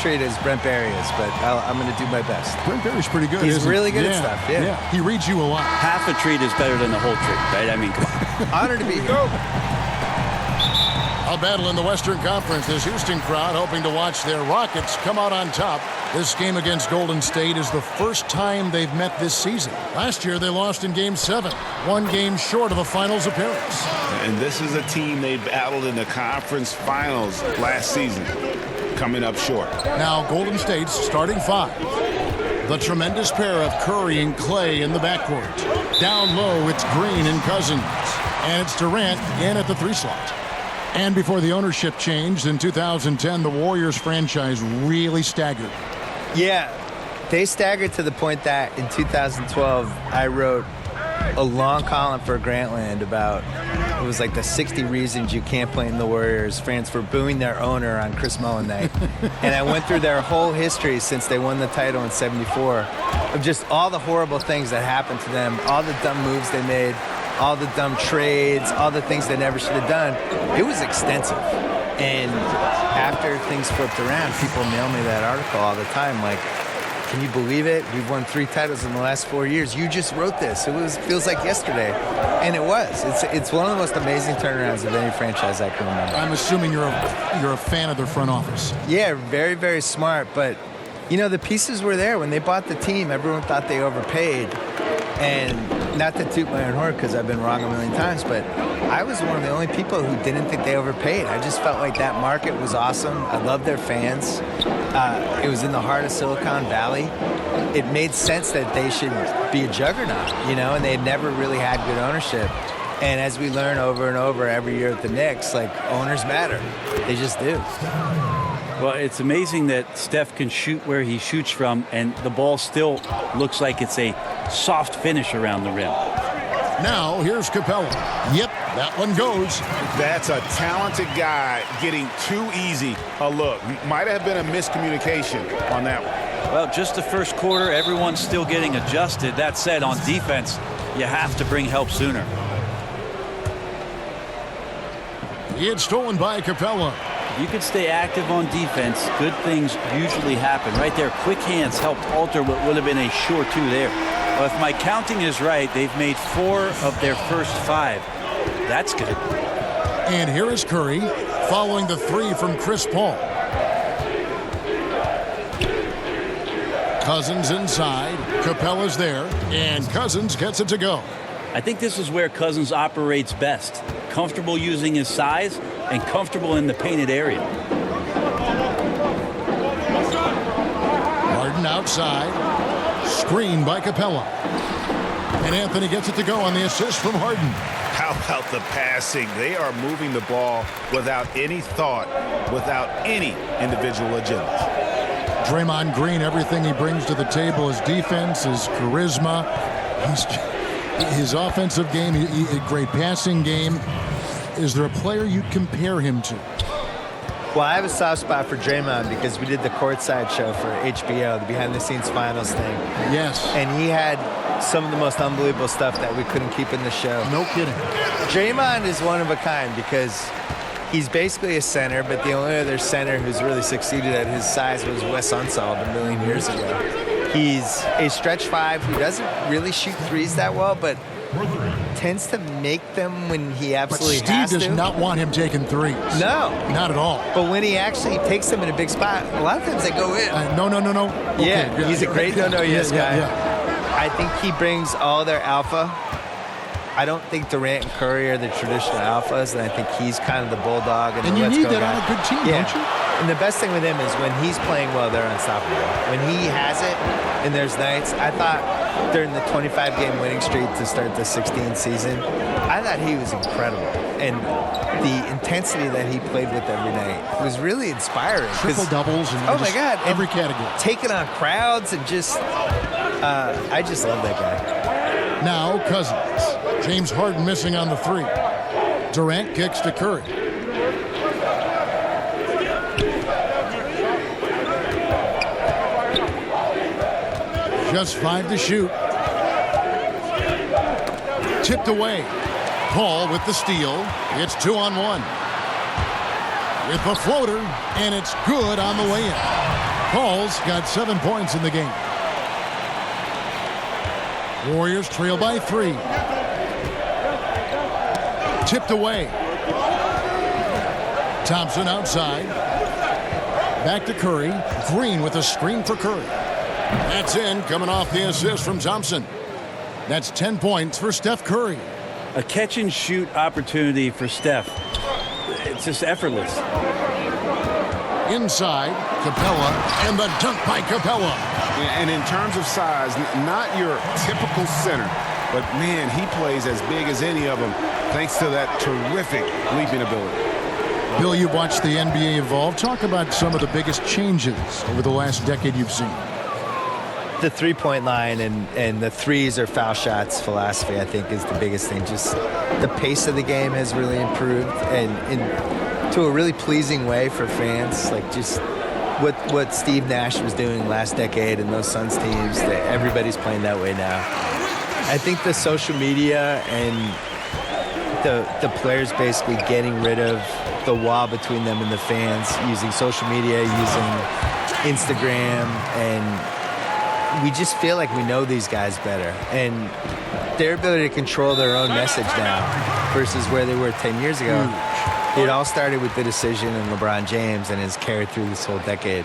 treat as Brent Barry is, but I'm going to do my best. Brent Barry's pretty good. He's really good at stuff. Yeah. He reads you a lot. Half a treat is better than the whole treat, right? I mean, come on. Honored to be here. A battle in the Western Conference. This Houston crowd hoping to watch their Rockets come out on top. This game against Golden State is the first time they've met this season. Last year, they lost in Game 7, 1 game short of a finals appearance. And this is a team they battled in the conference finals last season, coming up short. Now, Golden State's starting 5. The tremendous pair of Curry and Clay in the backcourt. Down low, it's Green and Cousins. And it's Durant in at the 3 slot. And before the ownership changed in 2010, the Warriors franchise really staggered. Yeah, they staggered to the point that in 2012, I wrote a long column for Grantland about, it was like the 60 reasons you can't blame the Warriors fans for booing their owner on Chris Mullin night. And I went through their whole history since they won the title in '74 of just all the horrible things that happened to them, all the dumb moves they made, all the dumb trades, all the things they never should have done. It was extensive. And after things flipped around, people mail me that article all the time, like, can you believe it? We've won 3 titles in the last 4 years. You just wrote this. Feels like yesterday. And it was. It's one of the most amazing turnarounds of any franchise I can remember. I'm assuming you're a fan of their front office. Yeah, very, very smart. But, you know, the pieces were there. When they bought the team, everyone thought they overpaid. And not to toot my own horn because I've been wrong a million times, but I was one of the only people who didn't think they overpaid. I just felt like that market was awesome. I loved their fans. It was in the heart of Silicon Valley. It made sense that they should be a juggernaut, you know, and they had never really had good ownership. And as we learn over and over every year at the Knicks, like, owners matter. They just do. Well, it's amazing that Steph can shoot where he shoots from, and the ball still looks like it's a soft finish around the rim. Now, here's Capella. Yep, that one goes. That's a talented guy getting too easy a look. Might have been a miscommunication on that one. Well, just the first quarter, everyone's still getting adjusted. That said, on defense, you have to bring help sooner. It's stolen by Capella. If you can stay active on defense, good things usually happen. Right there, quick hands helped alter what would have been a sure 2 there. Well, if my counting is right, they've made 4 of their first 5. That's good. And here is Curry following the 3 from Chris Paul. Cousins inside. Capella's there. And Cousins gets it to go. I think this is where Cousins operates best. Comfortable using his size and comfortable in the painted area. Harden outside. Screen by Capella. And Anthony gets it to go on the assist from Harden. How about the passing? They are moving the ball without any thought, without any individual agenda. Draymond Green, everything he brings to the table, his defense, his charisma, his offensive game, a great passing game. Is there a player you'd compare him to? Well, I have a soft spot for Draymond because we did the courtside show for HBO, the behind-the-scenes finals thing. Yes. And he had some of the most unbelievable stuff that we couldn't keep in the show. No kidding. Draymond is one of a kind because he's basically a center, but the only other center who's really succeeded at his size was Wes Unseld a million years ago. He's a stretch 5 who doesn't really shoot threes that well, but tends to make them when he absolutely has to. But Steve does not want him taking threes. No. Not at all. But when he actually takes them in a big spot, a lot of times they go in. No. Okay, Yeah, he's a great no-yes guy. Yeah. I think he brings all their alpha. I don't think Durant and Curry are the traditional alphas, and I think he's kind of the bulldog and the you let's need go that guy. on a good team, Yeah. don't you? And the best thing with him is when he's playing well, they're unstoppable. When he has it, and there's nights, I thought during the 25-game winning streak to start the 16th season, I thought he was incredible. And the intensity that he played with every night was really inspiring. Triple doubles and oh my God, every category. Taking on crowds and just, I just love that guy. Now Cousins. James Harden missing on the 3. Durant kicks to Curry. Just 5 to shoot. Tipped away. Paul with the steal. It's 2-on-1. With the floater, and it's good on the way in. Paul's got 7 points in the game. Warriors trail by 3. Tipped away. Thompson outside. Back to Curry. Green with a screen for Curry. That's in, coming off the assist from Thompson. That's 10 points for Steph Curry. A catch-and-shoot opportunity for Steph. It's just effortless. Inside, Capella, and the dunk by Capella. And in terms of size, not your typical center, but man, he plays as big as any of them thanks to that terrific leaping ability. Bill, you've watched the NBA evolve. Talk about some of the biggest changes over the last decade you've seen. The three-point line and the threes or foul shots philosophy, I think, is the biggest thing. Just the pace of the game has really improved, and to a really pleasing way for fans. Like just what Steve Nash was doing last decade and those Suns teams, that everybody's playing that way now. I think the social media and the players basically getting rid of the wall between them and the fans, using social media, using Instagram, and we just feel like we know these guys better. And their ability to control their own message now versus where they were 10 years ago. It all started with the decision in LeBron James and has carried through this whole decade.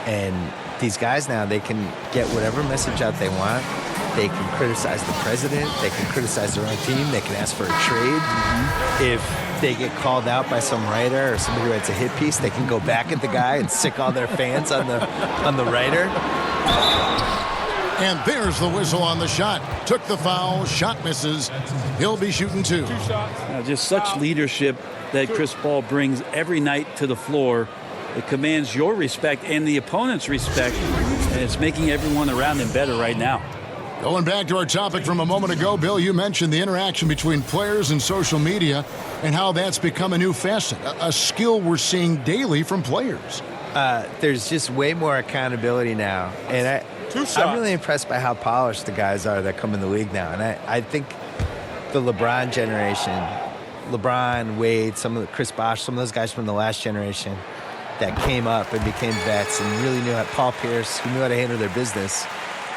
And these guys now, they can get whatever message out they want. They can criticize the president. They can criticize their own team. They can ask for a trade. If they get called out by some writer or somebody who writes a hit piece, they can go back at the guy and sick all their fans on the writer. And there's the whistle on the shot. Took the foul. Shot misses. He'll be shooting 2. Just such leadership that Chris Paul brings every night to the floor. It commands your respect and the opponent's respect, and it's making everyone around him better right now. Going back to our topic from a moment ago, Bill, you mentioned the interaction between players and social media and how that's become a new facet, a skill we're seeing daily from players. There's just way more accountability now. And I'm really impressed by how polished the guys are that come in the league now. And I think the LeBron generation, LeBron, Wade, Chris Bosh, some of those guys from the last generation that came up and became vets and really knew how, Paul Pierce, who knew how to handle their business.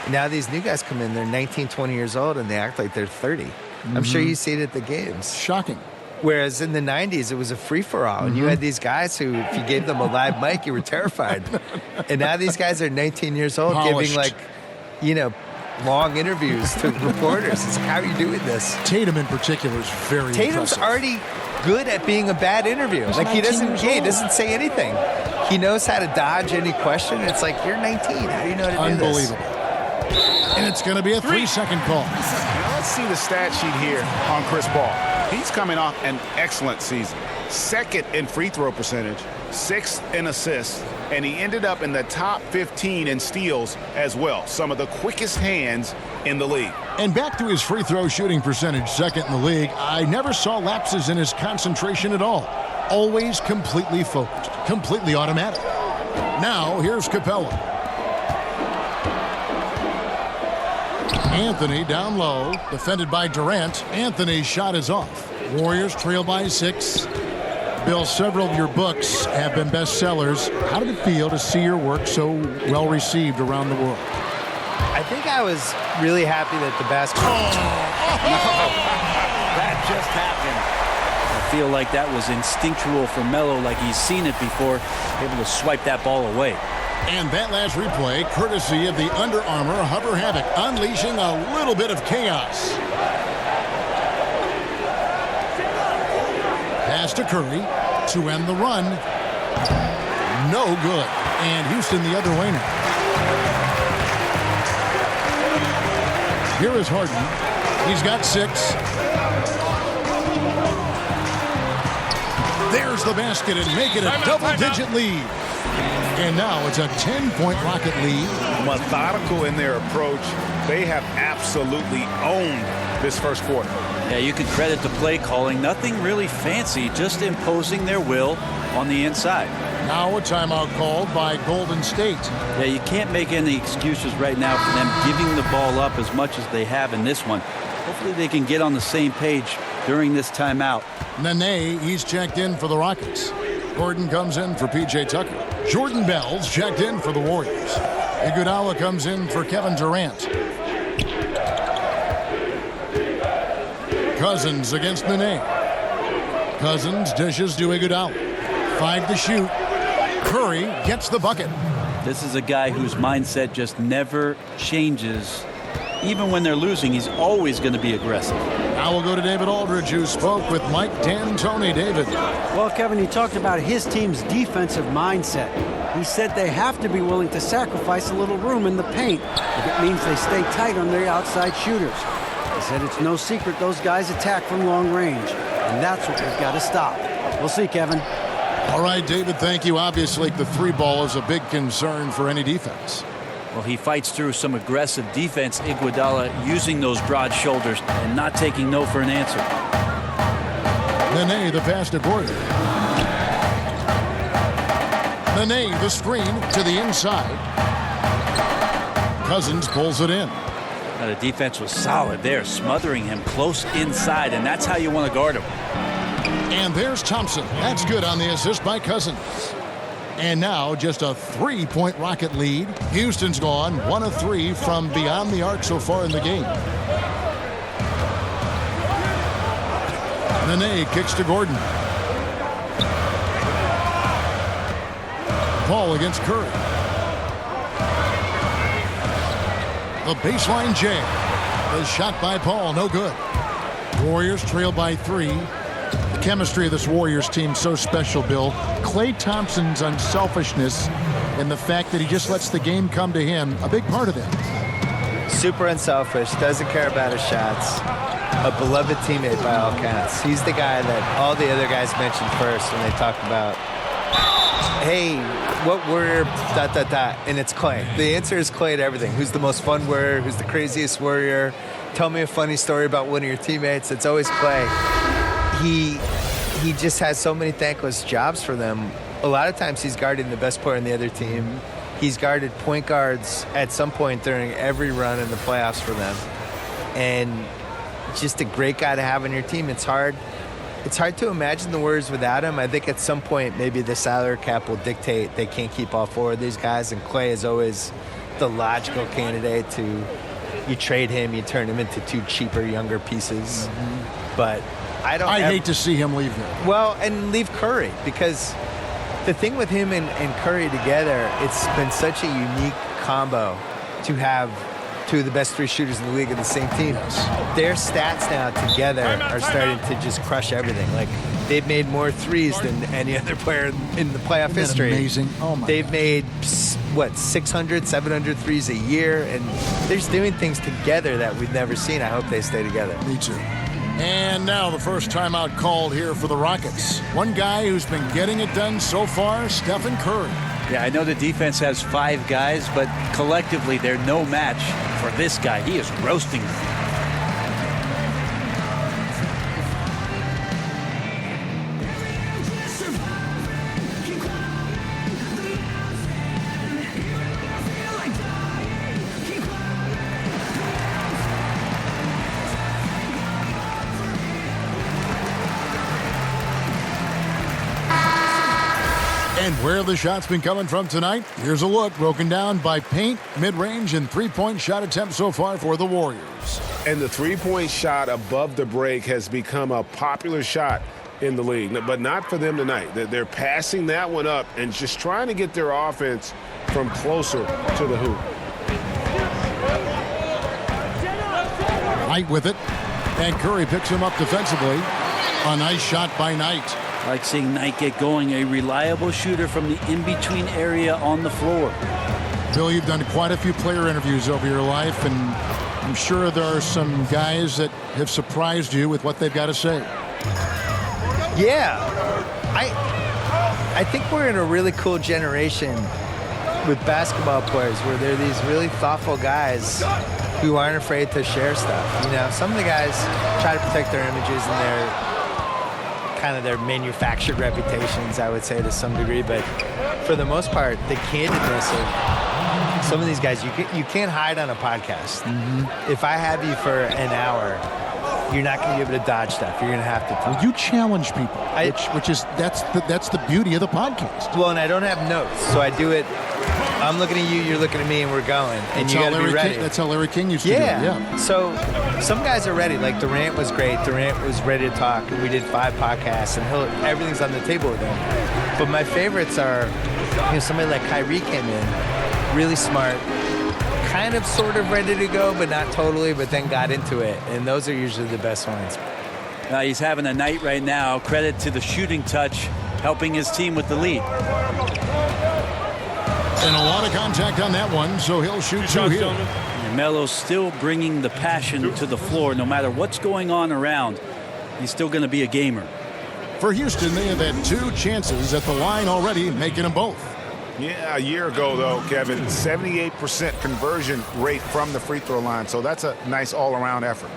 And now these new guys come in, they're 19, 20 years old, and they act like they're 30. I'm sure you see it at the games. Shocking. Whereas in the 90s, it was a free-for-all. And you had these guys who, if you gave them a live mic, you were terrified. And now these guys are 19 years old Polished. giving, long interviews to reporters. It's like, how are you doing this? Tatum in particular is very Tatum's impressive. already good at being a bad interview. He's Like, he 19 years doesn't old. say anything. He knows how to dodge any question. It's like, you're 19. How do you know how to do this? Unbelievable. And it's going to be a 3-second call. Now let's see the stat sheet here on Chris Paul. He's coming off an excellent season. 2nd in free throw percentage, 6th in assists, and he ended up in the top 15 in steals as well. Some of the quickest hands in the league. And back to his free throw shooting percentage, 2nd in the league. I never saw lapses in his concentration at all. Always completely focused, completely automatic. Now, here's Capella. Anthony down low, defended by Durant. Anthony's shot is off. Warriors trail by 6. Bill, several of your books have been bestsellers. How did it feel to see your work so well received around the world? I think I was really happy that the basketball... That just happened. I feel like that was instinctual for Melo, like he's seen it before, able to swipe that ball away. And that last replay, courtesy of the Under Armour Hover Havoc, unleashing a little bit of chaos. Pass to Curry to end the run. No good. And Houston the other way now. Here is Harden. He's got 6. There's the basket and make it a double-digit lead. And now it's a 10-point Rocket lead. Methodical in their approach. They have absolutely owned this first quarter. Yeah, you can credit the play calling. Nothing really fancy, just imposing their will on the inside. Now a timeout called by Golden State. Yeah, you can't make any excuses right now for them giving the ball up as much as they have in this one. Hopefully they can get on the same page during this timeout. Nene, he's checked in for the Rockets. Gordon comes in for P.J. Tucker. Jordan Bell's checked in for the Warriors. Iguodala comes in for Kevin Durant. Cousins against Nene. Cousins dishes to Iguodala. 5 to shoot. Curry gets the bucket. This is a guy whose mindset just never changes. Even when they're losing, he's always going to be aggressive. Now we'll go to David Aldridge, who spoke with Mike D'Antoni. David. Well, Kevin, he talked about his team's defensive mindset. He said they have to be willing to sacrifice a little room in the paint if it means they stay tight on their outside shooters. He said it's no secret those guys attack from long range, and that's what we've got to stop. We'll see, Kevin. All right, David, thank you. Obviously, the three ball is a big concern for any defense. Well, he fights through some aggressive defense. Iguodala using those broad shoulders and not taking no for an answer. Nene, the pass to Gordon. Nene, the screen to the inside. Cousins pulls it in. Now, the defense was solid there, smothering him close inside, and that's how you want to guard him. And there's Thompson. That's good on the assist by Cousins. And now just a 3-point Rocket lead. Houston's gone 1 of 3 from beyond the arc so far in the game. Nene kicks to Gordon. Paul against Curry. The baseline jam. The shot by Paul, no good. Warriors trail by 3. The chemistry of this Warriors team so special, Bill. Klay Thompson's unselfishness and the fact that he just lets the game come to him, a big part of it. Super unselfish, doesn't care about his shots. A beloved teammate by all counts. He's the guy that all the other guys mentioned first when they talk about, hey, what warrior, ... and it's Klay. The answer is Klay to everything. Who's the most fun warrior? Who's the craziest warrior? Tell me a funny story about one of your teammates. It's always Klay. He just has so many thankless jobs for them. A lot of times he's guarding the best player on the other team. He's guarded point guards at some point during every run in the playoffs for them. And just a great guy to have on your team. It's hard to imagine the Warriors without him. I think at some point maybe the salary cap will dictate they can't keep all 4 of these guys, and Klay is always the logical candidate to, you trade him, you turn him into 2 cheaper, younger pieces. But I hate to see him leave here. Well, and leave Curry, because the thing with him and Curry together, it's been such a unique combo to have 2 of the best 3 shooters in the league on the same team. Their stats now together are starting to just crush everything. Like, they've made more threes than any other player in the playoff history. Amazing. Oh my They've God. made, 600, 700 threes a year, and they're just doing things together that we've never seen. I hope they stay together. Me too. And now the first timeout called here for the Rockets. One guy who's been getting it done so far, Stephon Curry. Yeah, I know the defense has 5 guys, but collectively they're no match for this guy. He is roasting them. And where the shots been coming from tonight? Here's a look broken down by paint, mid-range, and 3-point shot attempts so far for the Warriors. And the 3-point shot above the break has become a popular shot in the league, but not for them tonight. They're passing that one up and just trying to get their offense from closer to the hoop. Knight with it, and Curry picks him up defensively. A nice shot by Knight. I like seeing Knight get going, a reliable shooter from the in-between area on the floor. Bill, you've done quite a few player interviews over your life, and I'm sure there are some guys that have surprised you with what they've got to say. Yeah, I think we're in a really cool generation with basketball players where they're these really thoughtful guys who aren't afraid to share stuff. You know, some of the guys try to protect their images and their manufactured reputations, I would say, to some degree, but for the most part, the candidness of some of these guys, you can't hide on a podcast. If I have you for an hour, you're not going to be able to dodge stuff. You're going to have to talk. Well, you challenge people, that's the beauty of the podcast. Well, and I don't have notes, so I do it. I'm looking at you, you're looking at me, and we're going. And you got to be ready. That's how Larry King used to do it. Yeah. So some guys are ready. Like Durant was great. Durant was ready to talk, and we did 5 podcasts, and everything's on the table with him. But my favorites are, somebody like Kyrie came in, really smart, kind of sort of ready to go, but not totally, but then got into it. And those are usually the best ones. He's having a night right now. Credit to the shooting touch, helping his team with the lead. And a lot of contact on that one, so he'll shoot 2 here. And Melo's still bringing the passion to the floor. No matter what's going on around, he's still going to be a gamer. For Houston, they have had 2 chances at the line already, making them both. Yeah, a year ago, though, Kevin, 78% conversion rate from the free throw line. So that's a nice all-around effort.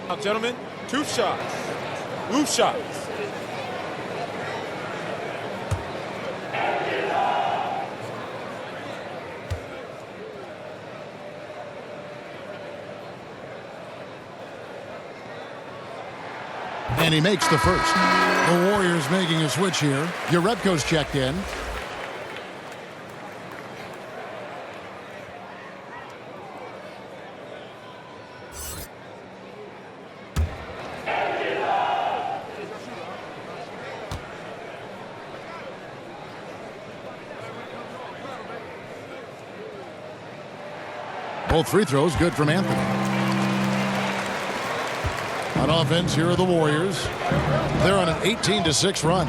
Now, gentlemen, 2 shots. Loose shots. And he makes the first. The Warriors making a switch here. Jerebko's checked in. Both free throws good from Anthony. On offense, here are the Warriors. They're on an 18-6 run.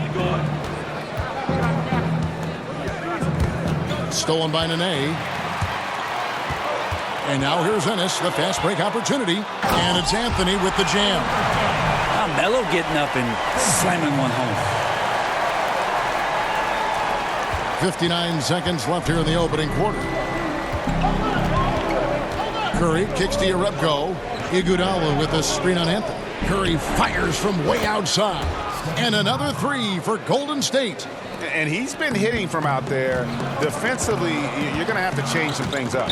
Stolen by Nene. And now here's Ennis, the fast break opportunity. And it's Anthony with the jam. Now Melo getting up and slamming one home. 59 seconds left here in the opening quarter. Curry kicks to Jerebko. Iguodala with a screen on Anthony. Curry fires from way outside. And another 3 for Golden State. And he's been hitting from out there. Defensively, you're going to have to change some things up.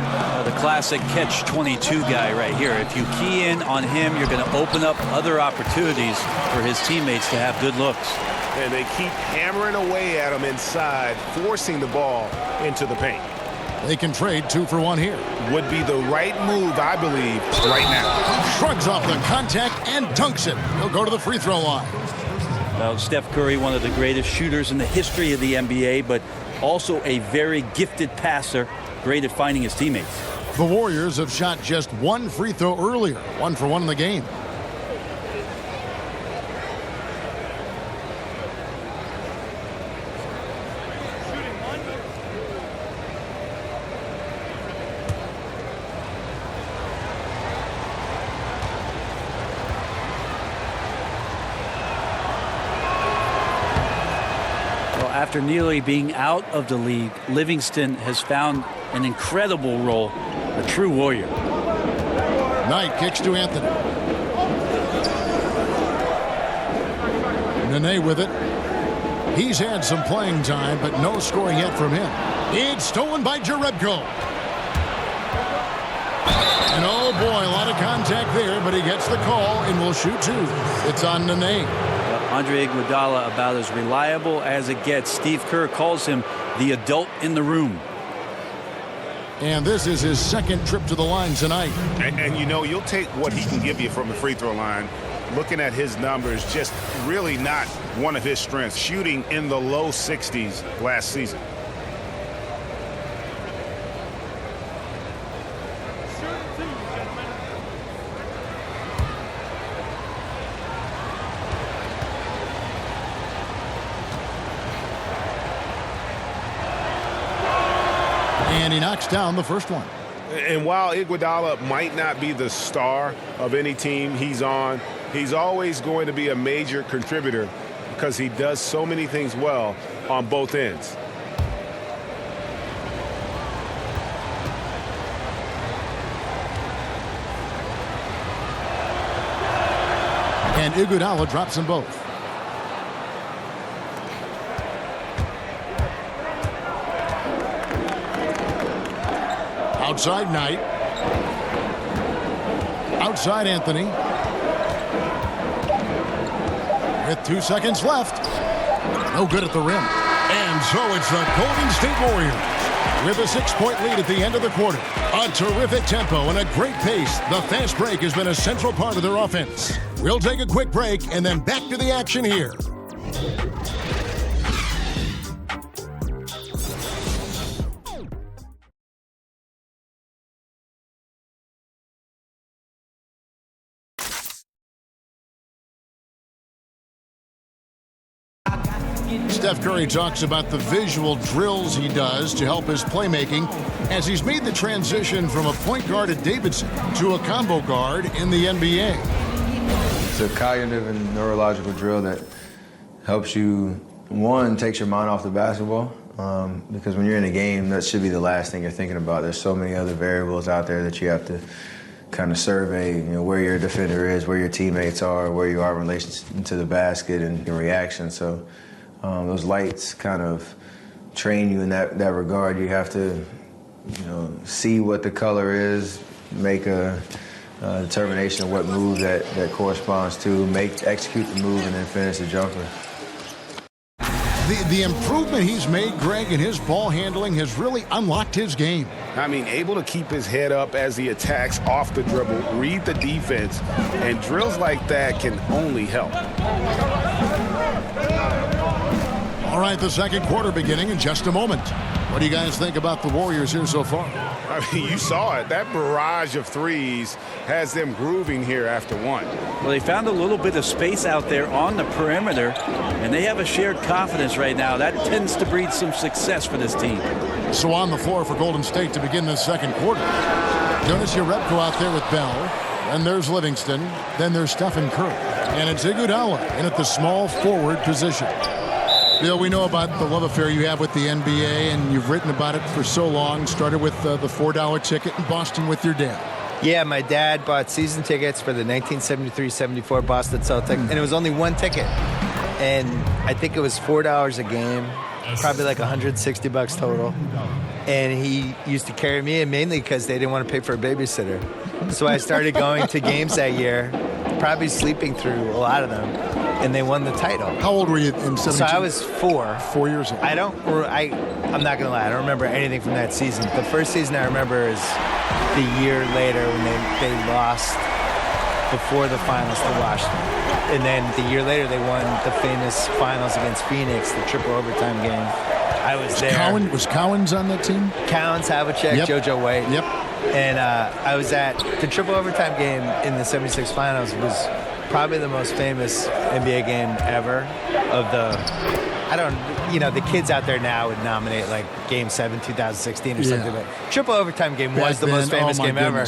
The classic catch-22 guy right here. If you key in on him, you're going to open up other opportunities for his teammates to have good looks. And they keep hammering away at him inside, forcing the ball into the paint. They can trade 2 for 1 here. Would be the right move, I believe, right now. Shrugs off the contact and dunks it. He'll go to the free throw line. Well, Steph Curry, one of the greatest shooters in the history of the NBA, but also a very gifted passer, great at finding his teammates. The Warriors have shot just 1 free throw earlier, 1 for 1 in the game. After nearly being out of the league, Livingston has found an incredible role, a true warrior. Knight kicks to Anthony. Nene with it. He's had some playing time, but no scoring yet from him. It's stolen by Jerebko. And oh boy, a lot of contact there, but he gets the call and will shoot 2. It's on Nene. Andre Iguodala about as reliable as it gets. Steve Kerr calls him the adult in the room. And this is his 2nd trip to the line tonight. And you know, you'll take what he can give you from the free throw line. Looking at his numbers, just really not one of his strengths. Shooting in the low 60s last season. And he knocks down the first one. And while Iguodala might not be the star of any team he's on, he's always going to be a major contributor because he does so many things well on both ends. And Iguodala drops them both. Outside Knight. Outside Anthony. With 2 seconds left. No good at the rim. And so it's the Golden State Warriors with a 6-point lead at the end of the quarter. A terrific tempo and a great pace. The fast break has been a central part of their offense. We'll take a quick break and then back to the action here. Steph Curry talks about the visual drills he does to help his playmaking as he's made the transition from a point guard at Davidson to a combo guard in the NBA. It's a cognitive and neurological drill that helps you, one, takes your mind off the basketball, because when you're in a game, that should be the last thing you're thinking about. There's so many other variables out there that you have to kind of survey, where your defender is, where your teammates are, where you are in relation to the basket and your reaction. So those lights kind of train you in that regard. You have to, see what the color is, make a determination of what move that corresponds to, execute the move, and then finish the jumper. The improvement he's made, Greg, in his ball handling has really unlocked his game. I mean, able to keep his head up as he attacks off the dribble, read the defense, and drills like that can only help. All right, the second quarter beginning in just a moment. What do you guys think about the Warriors here so far? I mean, you saw it. That barrage of threes has them grooving here after one. Well, they found a little bit of space out there on the perimeter, and they have a shared confidence right now. That tends to breed some success for this team. So on the floor for Golden State to begin this second quarter. Jonas Jerebko out there with Bell. And there's Livingston. Then there's Stephon Curry. And it's Iguodala in at the small forward position. Bill, we know about the love affair you have with the NBA, and you've written about it for so long. Started with the $4 ticket in Boston with your dad. Yeah, my dad bought season tickets for the 1973-74 Boston Celtics, and it was only one ticket. And I think it was $4 a game, probably like $160 total. And he used to carry me in mainly because they didn't want to pay for a babysitter. So I started going to games that year, probably sleeping through a lot of them. And they won the title. How old were you in 17? So I was 4. 4 years old. I'm not gonna lie, I don't remember anything from that season. The first season I remember is the year later when they lost before the finals to Washington. And then the year later they won the famous finals against Phoenix, the triple overtime game. I was there. Was Cowens on that team? Cowens, Havlicek, Yep. JoJo White. Yep. And I was at the triple overtime game in the 76 finals. It was probably the most famous NBA game ever. The kids out there now would nominate like Game 7, 2016 or something. But triple overtime game was the most famous game ever.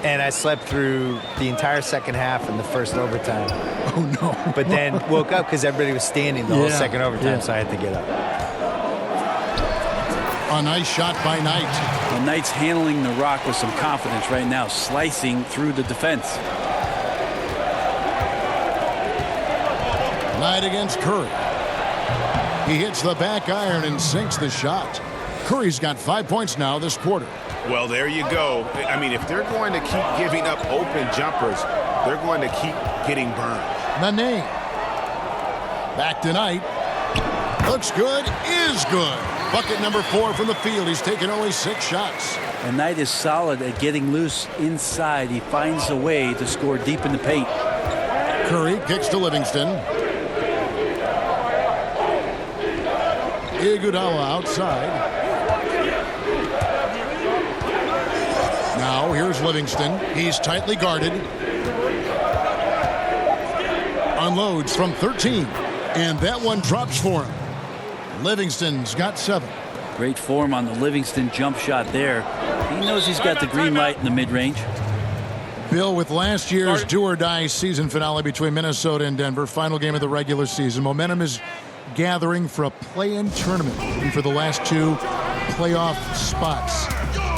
And I slept through the entire second half and the first overtime. Oh, no. But then woke up because everybody was standing the whole second overtime, so I had to get up. A nice shot by Knight. Well, Knight's handling the rock with some confidence right now, slicing through the defense. Knight against Curry. He hits the back iron and sinks the shot. Curry's got 5 points now this quarter. Well, there you go. I mean, if they're going to keep giving up open jumpers, they're going to keep getting burned. Nene. Back to Knight. Looks good, is good. Bucket number 4 from the field. He's taken only 6 shots. And Knight is solid at getting loose inside. He finds a way to score deep in the paint. Curry kicks to Livingston. Iguodala outside. Now here's Livingston. He's tightly guarded. Unloads from 13. And that one drops for him. Livingston's got 7. Great form on the Livingston jump shot there. He knows he's got the green light in the mid-range. Bill, with last year's do-or-die season finale between Minnesota and Denver, final game of the regular season, momentum is gathering for a play-in tournament and for the last 2 playoff spots.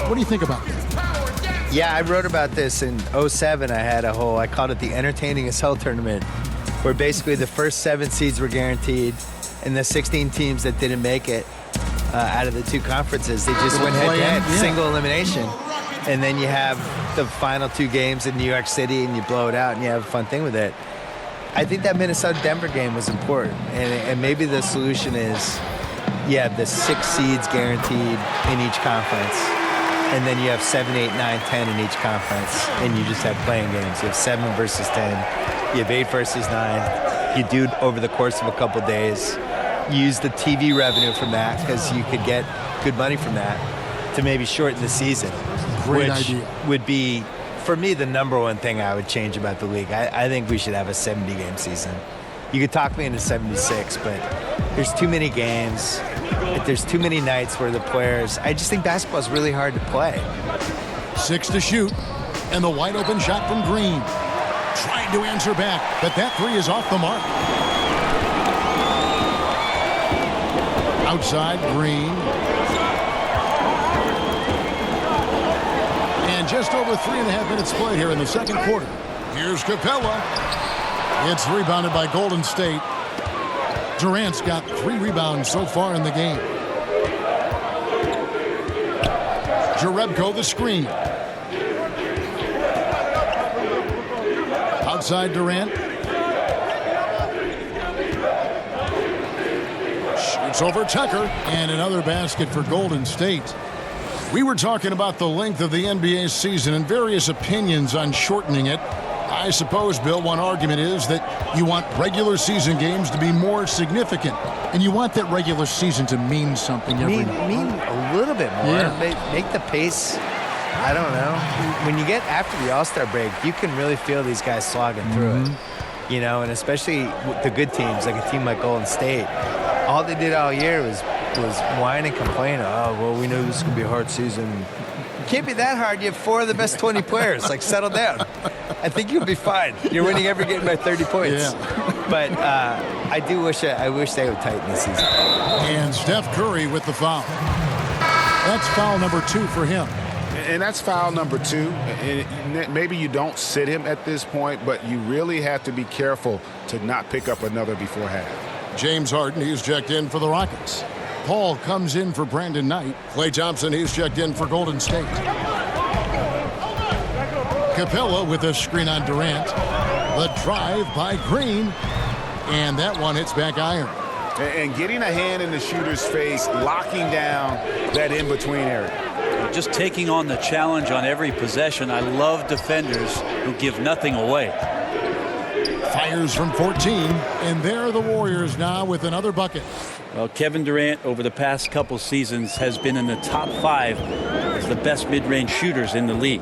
What do you think about that? Yeah, I wrote about this in 07. I called it the Entertaining as Hell tournament, where basically the first 7 seeds were guaranteed, and the 16 teams that didn't make it out of the 2 conferences, they just went head-to-head, single elimination. and then you have the final 2 games in New York City and you blow it out and you have a fun thing with it. I think that Minnesota-Denver game was important, and maybe the solution is you have the 6 seeds guaranteed in each conference, and then you have 7, 8, 9, 10 in each conference, and you just have playing games. You have 7 versus 10. You have 8 versus 9. You do it over the course of a couple days. Use the TV revenue from that because you could get good money from that to maybe shorten the season. Great which idea. Would be, for me, the number one thing I would change about the league. I think we should have a 70-game season. You could talk me into 76, but there's too many games. There's too many nights where the players... I just think basketball is really hard to play. 6 to shoot, and the wide open shot from Green. Trying to answer back, but that 3 is off the mark. Outside, Green. And just over 3.5 minutes played here in the second quarter. Here's Capella. It's rebounded by Golden State. Durant's got 3 rebounds so far in the game. Jerebko the screen. Outside Durant. Shoots over Tucker. And another basket for Golden State. We were talking about the length of the NBA season and various opinions on shortening it. I suppose, Bill, one argument is that you want regular season games to be more significant. And you want that regular season to mean something every night. Mean a little bit more. Yeah. Make the pace, I don't know. When you get after the All-Star break, you can really feel these guys slogging through it. You know, and especially with the good teams, like a team like Golden State. All they did all year was whine and complain. Oh, well, we knew this was going to be a hard season. It can't be that hard. You have 4 of the best 20 players. Like, settle down. I think you'll be fine. You're winning every game by 30 points. Yeah. But I wish they would tighten this season. And Steph Curry with the foul. That's foul number 2 for him. And that's foul number 2. And maybe you don't sit him at this point, but you really have to be careful to not pick up another before half. James Harden, he's checked in for the Rockets. Paul comes in for Brandon Knight. Klay Thompson, he's checked in for Golden State. Capella with a screen on Durant. The drive by Green. And that one hits back iron. And getting a hand in the shooter's face, locking down that in-between area. Just taking on the challenge on every possession. I love defenders who give nothing away. Fires from 14, and there are the Warriors now with another bucket. Well, Kevin Durant over the past couple seasons has been in the top 5 as the best mid-range shooters in the league.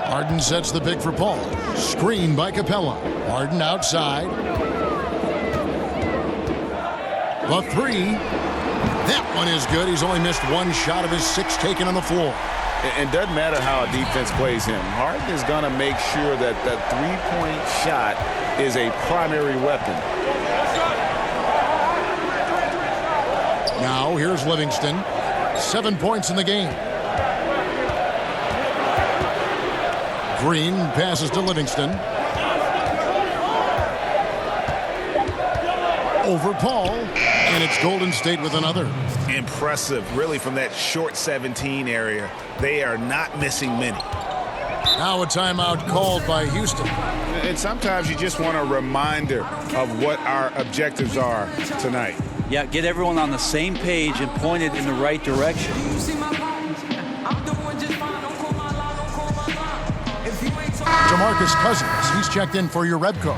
Harden sets the pick for Paul. Screen by Capella. Harden outside. The 3. That one is good. He's only missed 1 shot of his 6 taken on the floor. It doesn't matter how a defense plays him. Harden is going to make sure that the three-point shot is a primary weapon. Now here's Livingston. 7 points in the game. Green passes to Livingston. Over Paul. And it's Golden State with another. Impressive, really, from that short 17 area. They are not missing many. Now a timeout called by Houston. And sometimes you just want a reminder of what our objectives are tonight. Yeah, get everyone on the same page and pointed in the right direction. Demarcus Cousins, he's checked in for Jerebko.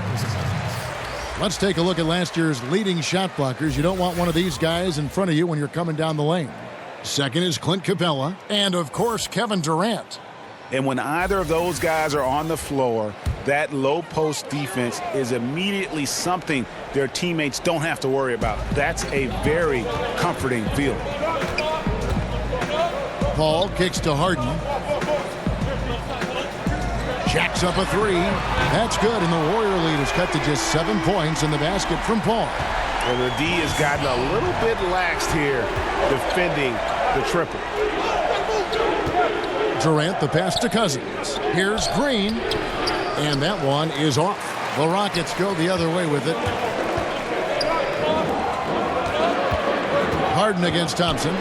Let's take a look at last year's leading shot blockers. You don't want one of these guys in front of you when you're coming down the lane. Second is Clint Capella. And, of course, Kevin Durant. And when either of those guys are on the floor, that low post defense is immediately something their teammates don't have to worry about. That's a very comforting feeling. Paul kicks to Harden. Jacks up a 3. That's good, and the Warrior lead is cut to just 7 points in the basket from Paul. Well, the D has gotten a little bit laxed here defending the triple. Durant, the pass to Cousins. Here's Green, and that one is off. The Rockets go the other way with it. Harden against Thompson.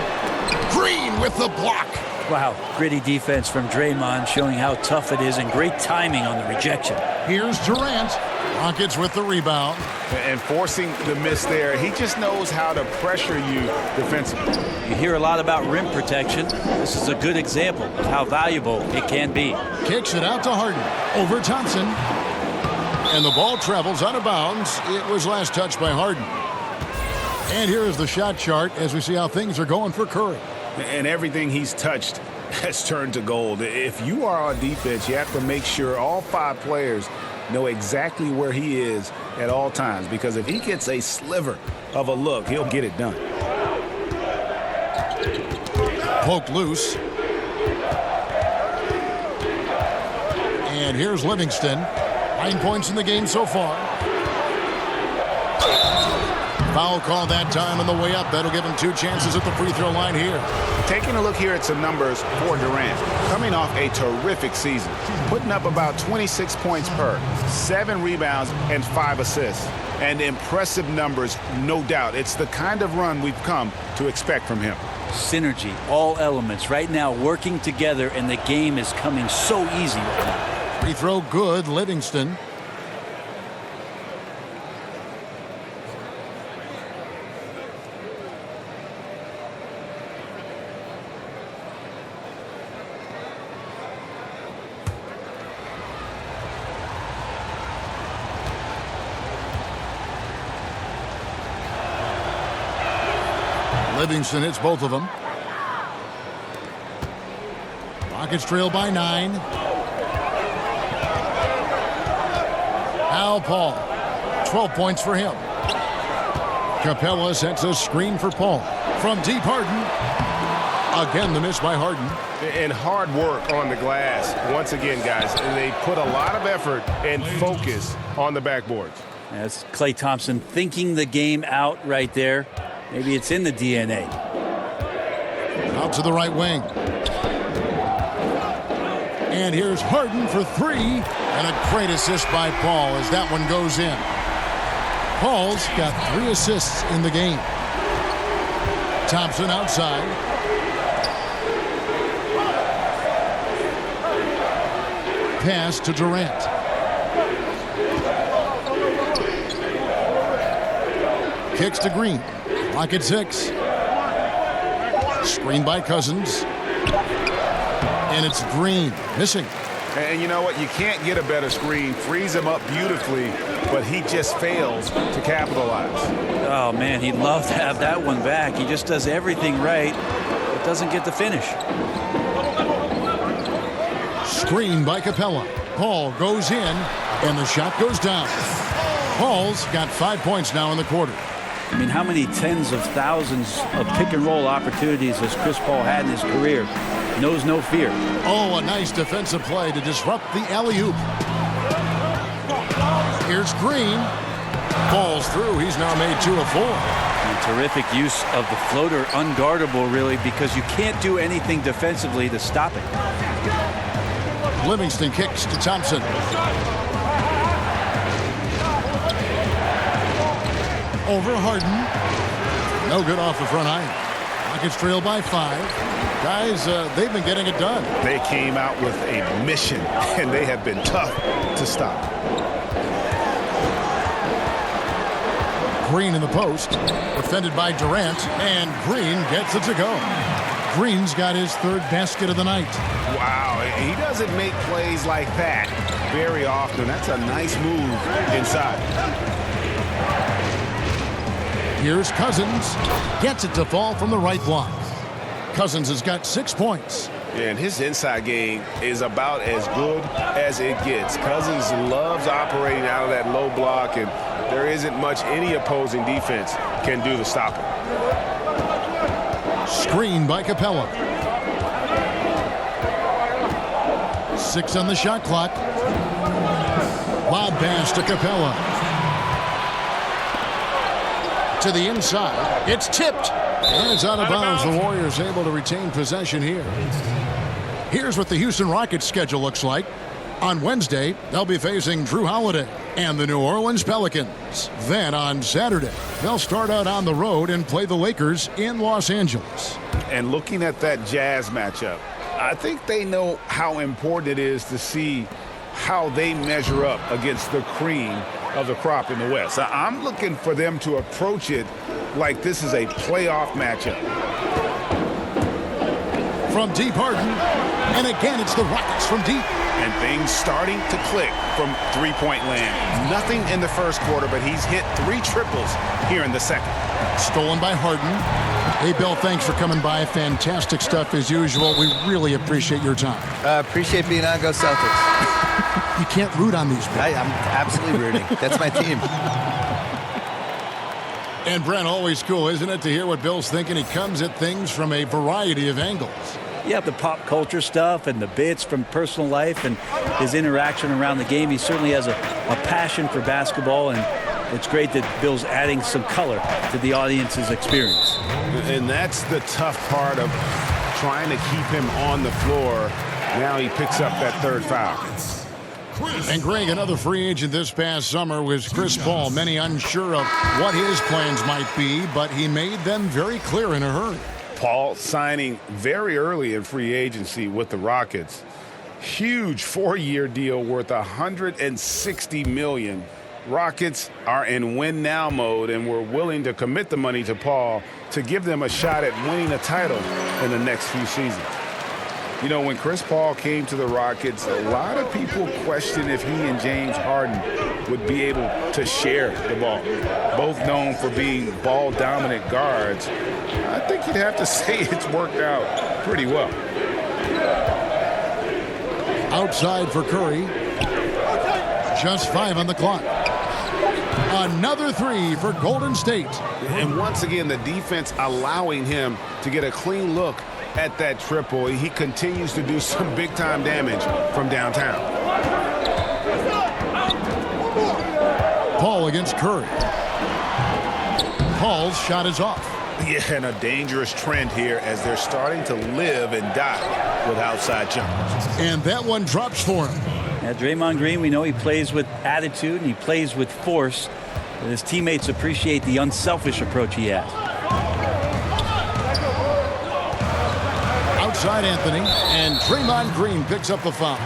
Green with the block. Wow, gritty defense from Draymond, showing how tough it is, and great timing on the rejection. Here's Durant. Rockets with the rebound. And forcing the miss there, he just knows how to pressure you defensively. You hear a lot about rim protection. This is a good example of how valuable it can be. Kicks it out to Harden. Over Thompson. And the ball travels out of bounds. It was last touched by Harden. And here is the shot chart as we see how things are going for Curry. And everything he's touched has turned to gold. If you are on defense, you have to make sure all 5 players know exactly where he is at all times, because if he gets a sliver of a look, he'll get it done. Poked loose. And here's Livingston. 9 points in the game so far. Foul call that time on the way up. That'll give him 2 chances at the free throw line here. Taking a look here at some numbers for Durant. Coming off a terrific season. Putting up about 26 points per, 7 rebounds, and 5 assists. And impressive numbers, no doubt. It's the kind of run we've come to expect from him. Synergy, all elements right now working together, and the game is coming so easy right now. Free throw good, Livingston. Livingston hits both of them. Rockets trail by 9. Al Paul, 12 points for him. Capella sets a screen for Paul. From deep, Harden. Again, the miss by Harden. And hard work on the glass. Once again, guys, they put a lot of effort and focus on the backboards. That's Klay Thompson thinking the game out right there. Maybe it's in the DNA. Out to the right wing. And here's Harden for 3. And a great assist by Paul as that one goes in. Paul's got 3 assists in the game. Thompson outside. Pass to Durant. Kicks to Green. Rocket 6. Screen by Cousins. And it's Green missing. And you know what? You can't get a better screen. Frees him up beautifully, but he just fails to capitalize. Oh, man, he'd love to have that one back. He just does everything right, but doesn't get the finish. Screen by Capella. Paul goes in, and the shot goes down. Paul's got 5 points now in the quarter. I mean, how many tens of thousands of pick-and-roll opportunities has Chris Paul had in his career? Knows no fear. Oh, a nice defensive play to disrupt the alley-oop. Here's Green. Falls through. He's now made 2 of 4. And terrific use of the floater. Unguardable, really, because you can't do anything defensively to stop it. Livingston kicks to Thompson. Over Harden. No good off the front iron. Rockets trail by 5. Guys, they've been getting it done. They came out with a mission, and they have been tough to stop. Green in the post. Defended by Durant, and Green gets it to go. Green's got his 3rd basket of the night. Wow, he doesn't make plays like that very often. That's a nice move inside. Here's Cousins. Gets it to fall from the right block. Cousins has got 6 points. And his inside game is about as good as it gets. Cousins loves operating out of that low block, and there isn't much any opposing defense can do to stop him. Screen by Capella. 6 on the shot clock. Lob pass to Capella. To the inside. It's tipped. And it's out of bounds. The Warriors able to retain possession here. Here's what the Houston Rockets schedule looks like. On Wednesday, they'll be facing Drew Holiday. and the New Orleans Pelicans. Then on Saturday, they'll start out on the road and play the Lakers in Los Angeles. And looking at that Jazz matchup, I think they know how important it is to see how they measure up against the cream of the crop in the West. I'm looking for them to approach it like this is a playoff matchup. From deep, Harden, and again it's the Rockets from deep. And things starting to click from three-point land. Nothing in the first quarter, but he's hit 3 triples here in the second. Stolen by Harden. Hey, Bill, thanks for coming by. Fantastic stuff as usual. We really appreciate your time. Appreciate being on. Go Celtics. You can't root on these. I'm absolutely rooting. That's my team. And Brent, always cool, isn't it, to hear what Bill's thinking? He comes at things from a variety of angles. Yeah, the pop culture stuff and the bits from personal life and his interaction around the game. He certainly has a passion for basketball, and it's great that Bill's adding some color to the audience's experience. And that's the tough part of trying to keep him on the floor. Now he picks up that third foul. And Greg, another free agent this past summer was Chris Paul. Many unsure of what his plans might be, but he made them very clear in a hurry. Paul signing very early in free agency with the Rockets. Huge 4-year deal worth $160 million. Rockets are in win-now mode, and we're willing to commit the money to Paul to give them a shot at winning a title in the next few seasons. You know, when Chris Paul came to the Rockets, a lot of people questioned if he and James Harden would be able to share the ball. Both known for being ball-dominant guards. I think you'd have to say it's worked out pretty well. Outside for Curry. Just 5 on the clock. Another 3 for Golden State. And once again, the defense allowing him to get a clean look at that triple. He continues to do some big-time damage from downtown. Paul against Curry. Paul's shot is off. Yeah, and a dangerous trend here as they're starting to live and die with outside jumpers. And that one drops for him. Yeah, Draymond Green, we know he plays with attitude and he plays with force. And his teammates appreciate the unselfish approach he has. Outside Anthony, and Draymond Green picks up the foul.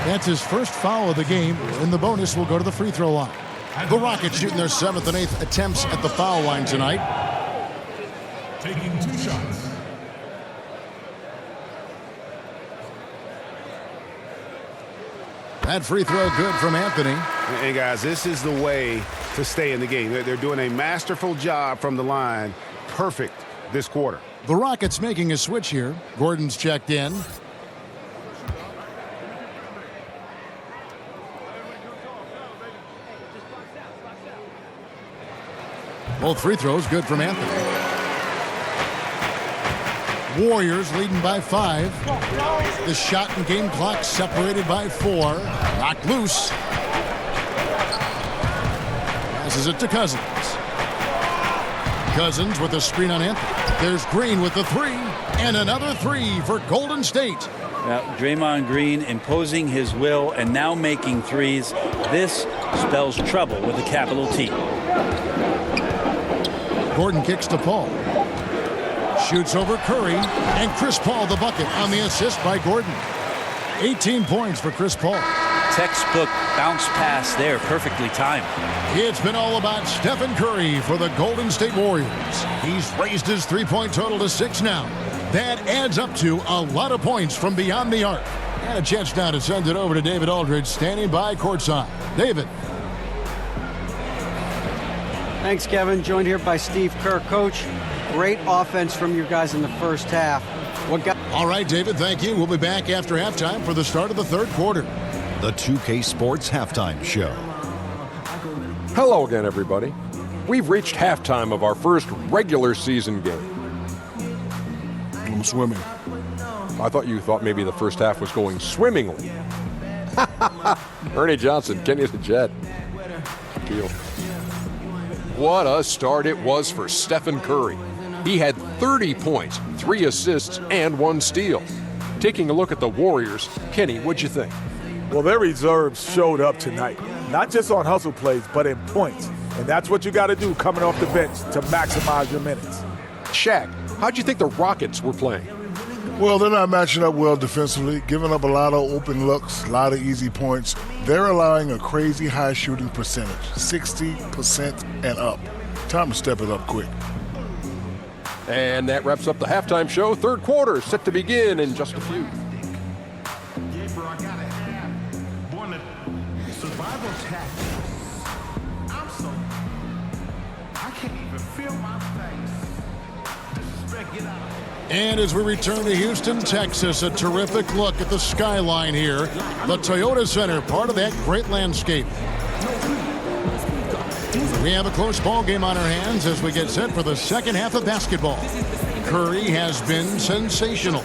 That's his first foul of the game, and the bonus will go to the free throw line. The Rockets shooting their 7th and 8th attempts at the foul line tonight. Taking 2 shots. That free throw good from Anthony. And guys, this is the way to stay in the game. They're doing a masterful job from the line. Perfect this quarter. The Rockets making a switch here. Gordon's checked in. Both free throws good from Anthony. Warriors leading by 5. The shot and game clock separated by 4. Knocked loose. Passes it to Cousins. Cousins with a screen on Anthony. There's Green with the 3. And another 3 for Golden State. Draymond Green imposing his will and now making threes. This spells trouble with a capital T. Gordon kicks to Paul. Shoots over Curry. And Chris Paul the bucket on the assist by Gordon. 18 points for Chris Paul. Textbook bounce pass there, perfectly timed. It's been all about Stephon Curry for the Golden State Warriors. He's raised his 3-point total to 6 now. That adds up to a lot of points from beyond the arc. And a chance now to send it over to David Aldridge, standing by courtside. David. Thanks, Kevin. Joined here by Steve Kerr. Coach, great offense from your guys in the first half. All right, David, thank you. We'll be back after halftime for the start of the third quarter. The 2K Sports Halftime Show. Hello again, everybody. We've reached halftime of our first regular season game. I'm swimming. I thought you thought maybe the first half was going swimmingly. Ernie Johnson, Kenny the Jet. Deal. What a start it was for Stephon Curry. He had 30 points, 3 assists, and 1 steal. Taking a look at the Warriors, Kenny, what'd you think? Well, their reserves showed up tonight. not just on hustle plays, but in points. And that's what you got to do coming off the bench to maximize your minutes. Shaq, how'd you think the Rockets were playing? Well, they're not matching up well defensively, giving up a lot of open looks, a lot of easy points. They're allowing a crazy high shooting percentage, 60% and up. Time to step it up quick. And that wraps up the halftime show. Third quarter set to begin in just a few. And as we return to Houston, Texas, a terrific look at the skyline here. The Toyota Center, part of that great landscape. We have a close ball game on our hands as we get set for the second half of basketball. Curry has been sensational.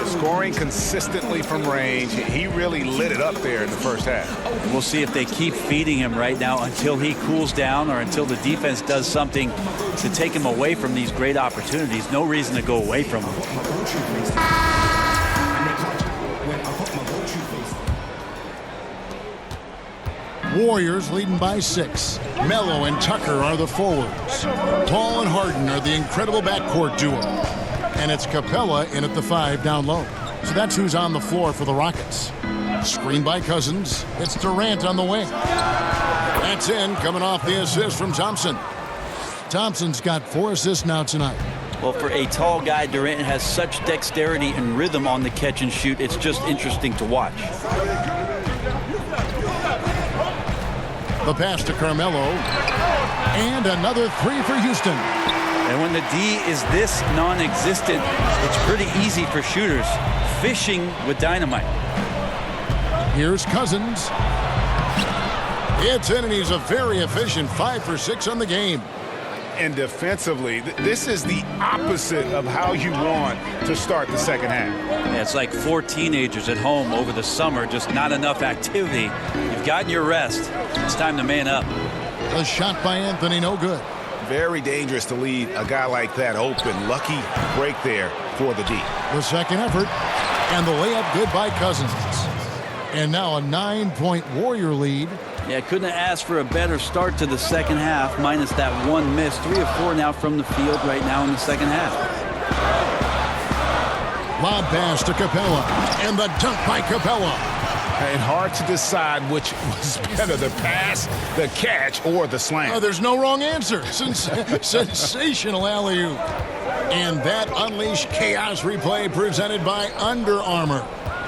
Scoring consistently from range. He really lit it up there in the first half. We'll see if they keep feeding him right now until he cools down or until the defense does something to take him away from these great opportunities. No reason to go away from him. Warriors leading by 6. Melo and Tucker are the forwards. Paul and Harden are the incredible backcourt duo. And it's Capella in at the 5 down low. So that's who's on the floor for the Rockets. Screen by Cousins. It's Durant on the wing. That's in, coming off the assist from Thompson. Thompson's got 4 assists now tonight. Well, for a tall guy, Durant has such dexterity and rhythm on the catch and shoot. It's just interesting to watch. The pass to Carmelo. And another 3 for Houston. And when the D is this non-existent, it's pretty easy for shooters. Fishing with dynamite. Here's Cousins. It's in, and he's a very efficient 5 for 6 on the game. And defensively, this is the opposite of how you want to start the second half. Yeah, it's like 4 teenagers at home over the summer, just not enough activity. You've gotten your rest. It's time to man up. A shot by Anthony, no good. Very dangerous to leave a guy like that open. Lucky break there for the D. The second effort, and the layup good by Cousins. And now a 9-point Warrior lead. Yeah, couldn't have asked for a better start to the second half, minus that 1 miss. 3 of 4 now from the field right now in the second half. Lob pass to Capella, and the dunk by Capella. And hard to decide which was better, the pass, the catch, or the slam. Oh, there's no wrong answer. Sensational alley-oop. And that unleashed chaos replay presented by Under Armour.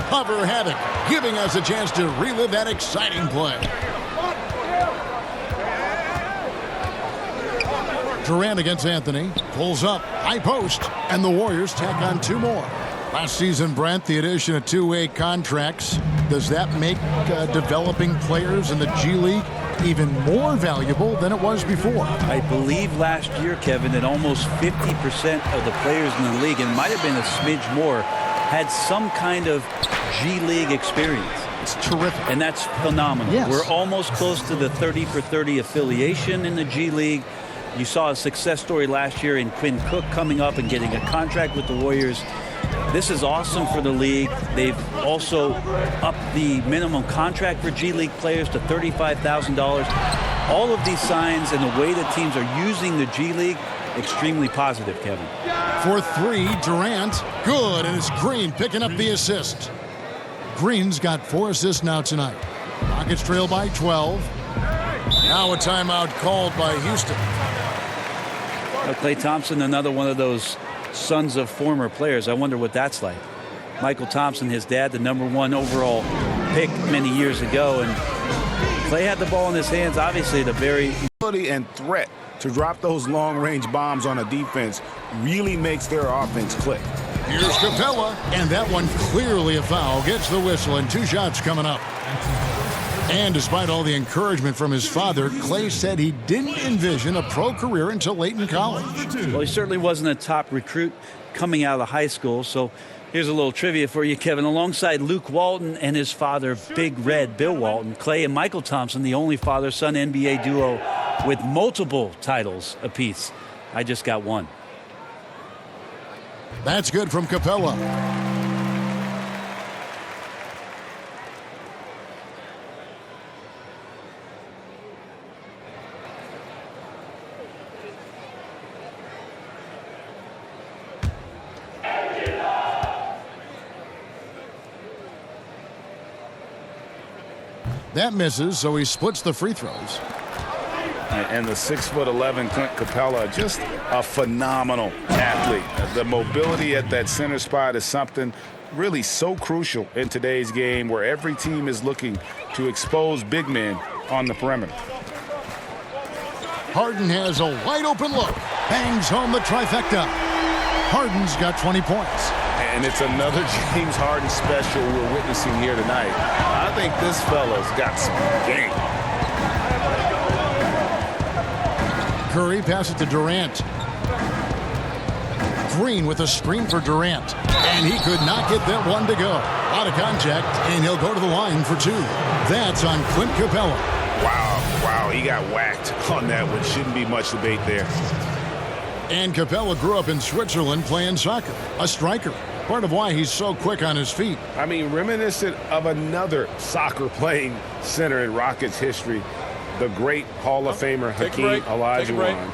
Hover Havoc, giving us a chance to relive that exciting play. Durant against Anthony. Pulls up, high post, and the Warriors tack on 2 more. Last season, Brent, the addition of 2-way contracts. Does that make developing players in the G League even more valuable than it was before? I believe last year, Kevin, that almost 50% of the players in the league, and it might have been a smidge more, had some kind of G League experience. It's terrific. And that's phenomenal. Yes. We're almost close to the 30 for 30 affiliation in the G League. You saw a success story last year in Quinn Cook coming up and getting a contract with the Warriors. This is awesome for the league. They've also upped the minimum contract for G League players to $35,000. All of these signs and the way that teams are using the G League, extremely positive, Kevin. For 3, Durant. Good, and it's Green picking up the assist. Green's got 4 assists now tonight. Rockets trail by 12. Now a timeout called by Houston. Klay Thompson, another one of those sons of former players. I wonder what that's like. Michael Thompson, his dad, the #1 overall pick many years ago, and Klay had the ball in his hands, obviously, at a very... and threat to drop those long-range bombs on a defense really makes their offense click. Here's Capella, and that one clearly a foul. Gets the whistle, and 2 shots coming up. And despite all the encouragement from his father, Klay said he didn't envision a pro career until late in college. Well, he certainly wasn't a top recruit coming out of high school. So here's a little trivia for you, Kevin. Alongside Luke Walton and his father, Big Red Bill Walton, Klay and Michael Thompson, the only father-son NBA duo with multiple titles apiece. I just got 1. That's good from Capella. That misses, so he splits the free throws. And the 6'11" Clint Capella, just a phenomenal athlete. The mobility at that center spot is something really so crucial in today's game where every team is looking to expose big men on the perimeter. Harden has a wide open look. Bangs home the trifecta. Harden's got 20 points. And it's another James Harden special we're witnessing here tonight. I think this fella's got some game. Curry passes to Durant. Green with a screen for Durant. And he could not get that one to go. Out of contact, and he'll go to the line for 2. That's on Clint Capella. Wow, he got whacked on that one. Shouldn't be much debate there. And Capella grew up in Switzerland playing soccer. A striker. Part of why he's so quick on his feet. I mean, reminiscent of another soccer-playing center in Rockets history, the great Hall of Famer Hakeem Olajuwon.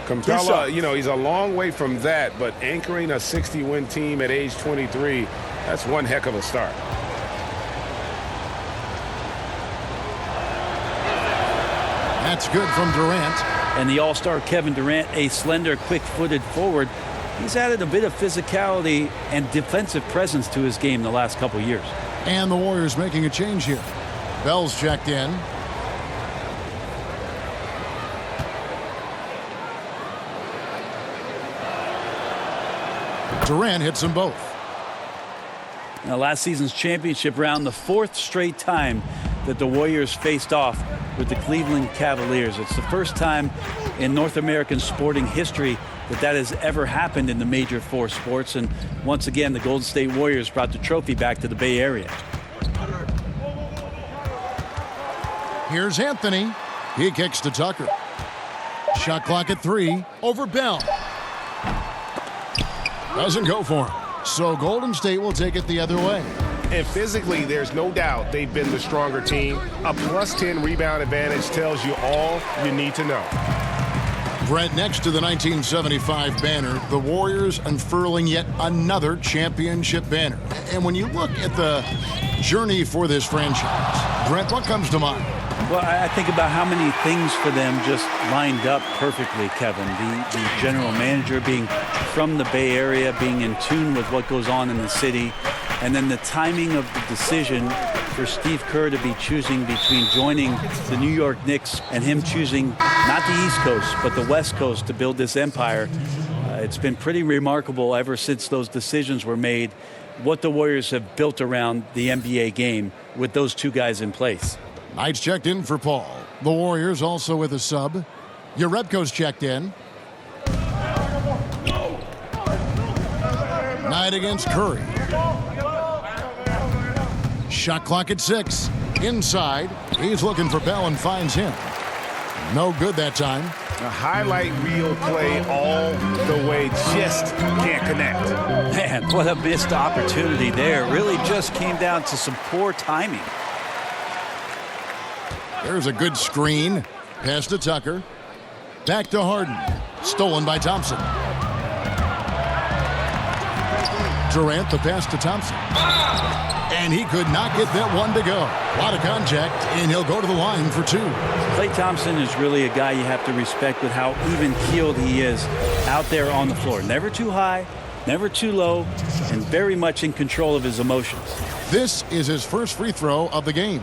Capella, you know, he's a long way from that, but anchoring a 60-win team at age 23, that's one heck of a start. That's good from Durant. And the all-star Kevin Durant, a slender, quick-footed forward, he's added a bit of physicality and defensive presence to his game the last couple years. And the Warriors making a change here. Bell's checked in. Durant hits them both. Now, last season's championship round, the 4th straight time that the Warriors faced off with the Cleveland Cavaliers. It's the first time in North American sporting history that has ever happened in the major 4 sports. And once again, the Golden State Warriors brought the trophy back to the Bay Area. Here's Anthony. He kicks to Tucker. Shot clock at 3 over Bell. Doesn't go for him. So Golden State will take it the other way. And physically, there's no doubt they've been the stronger team. A +10 rebound advantage tells you all you need to know. Brent, next to the 1975 banner, the Warriors unfurling yet another championship banner. And when you look at the journey for this franchise, Brent, what comes to mind? Well, I think about how many things for them just lined up perfectly, Kevin. The general manager being from the Bay Area, being in tune with what goes on in the city, and then the timing of the decision for Steve Kerr to be choosing between joining the New York Knicks and him choosing not the East Coast, but the West Coast to build this empire. It's been pretty remarkable ever since those decisions were made, what the Warriors have built around the NBA game with those 2 guys in place. Knight's checked in for Paul. The Warriors also with a sub. Jerebko's checked in. Knight against Curry. Shot clock at 6. Inside. He's looking for Bell and finds him. No good that time. A highlight reel play all the way, just can't connect. Man, what a missed opportunity there. It really just came down to some poor timing. There's a good screen. Pass to Tucker. Back to Harden. Stolen by Thompson. Durant, the pass to Thompson. And he could not get that one to go. A lot of contact, and he'll go to the line for 2. Klay Thompson is really a guy you have to respect with how even-keeled he is out there on the floor. Never too high, never too low, and very much in control of his emotions. This is his first free throw of the game.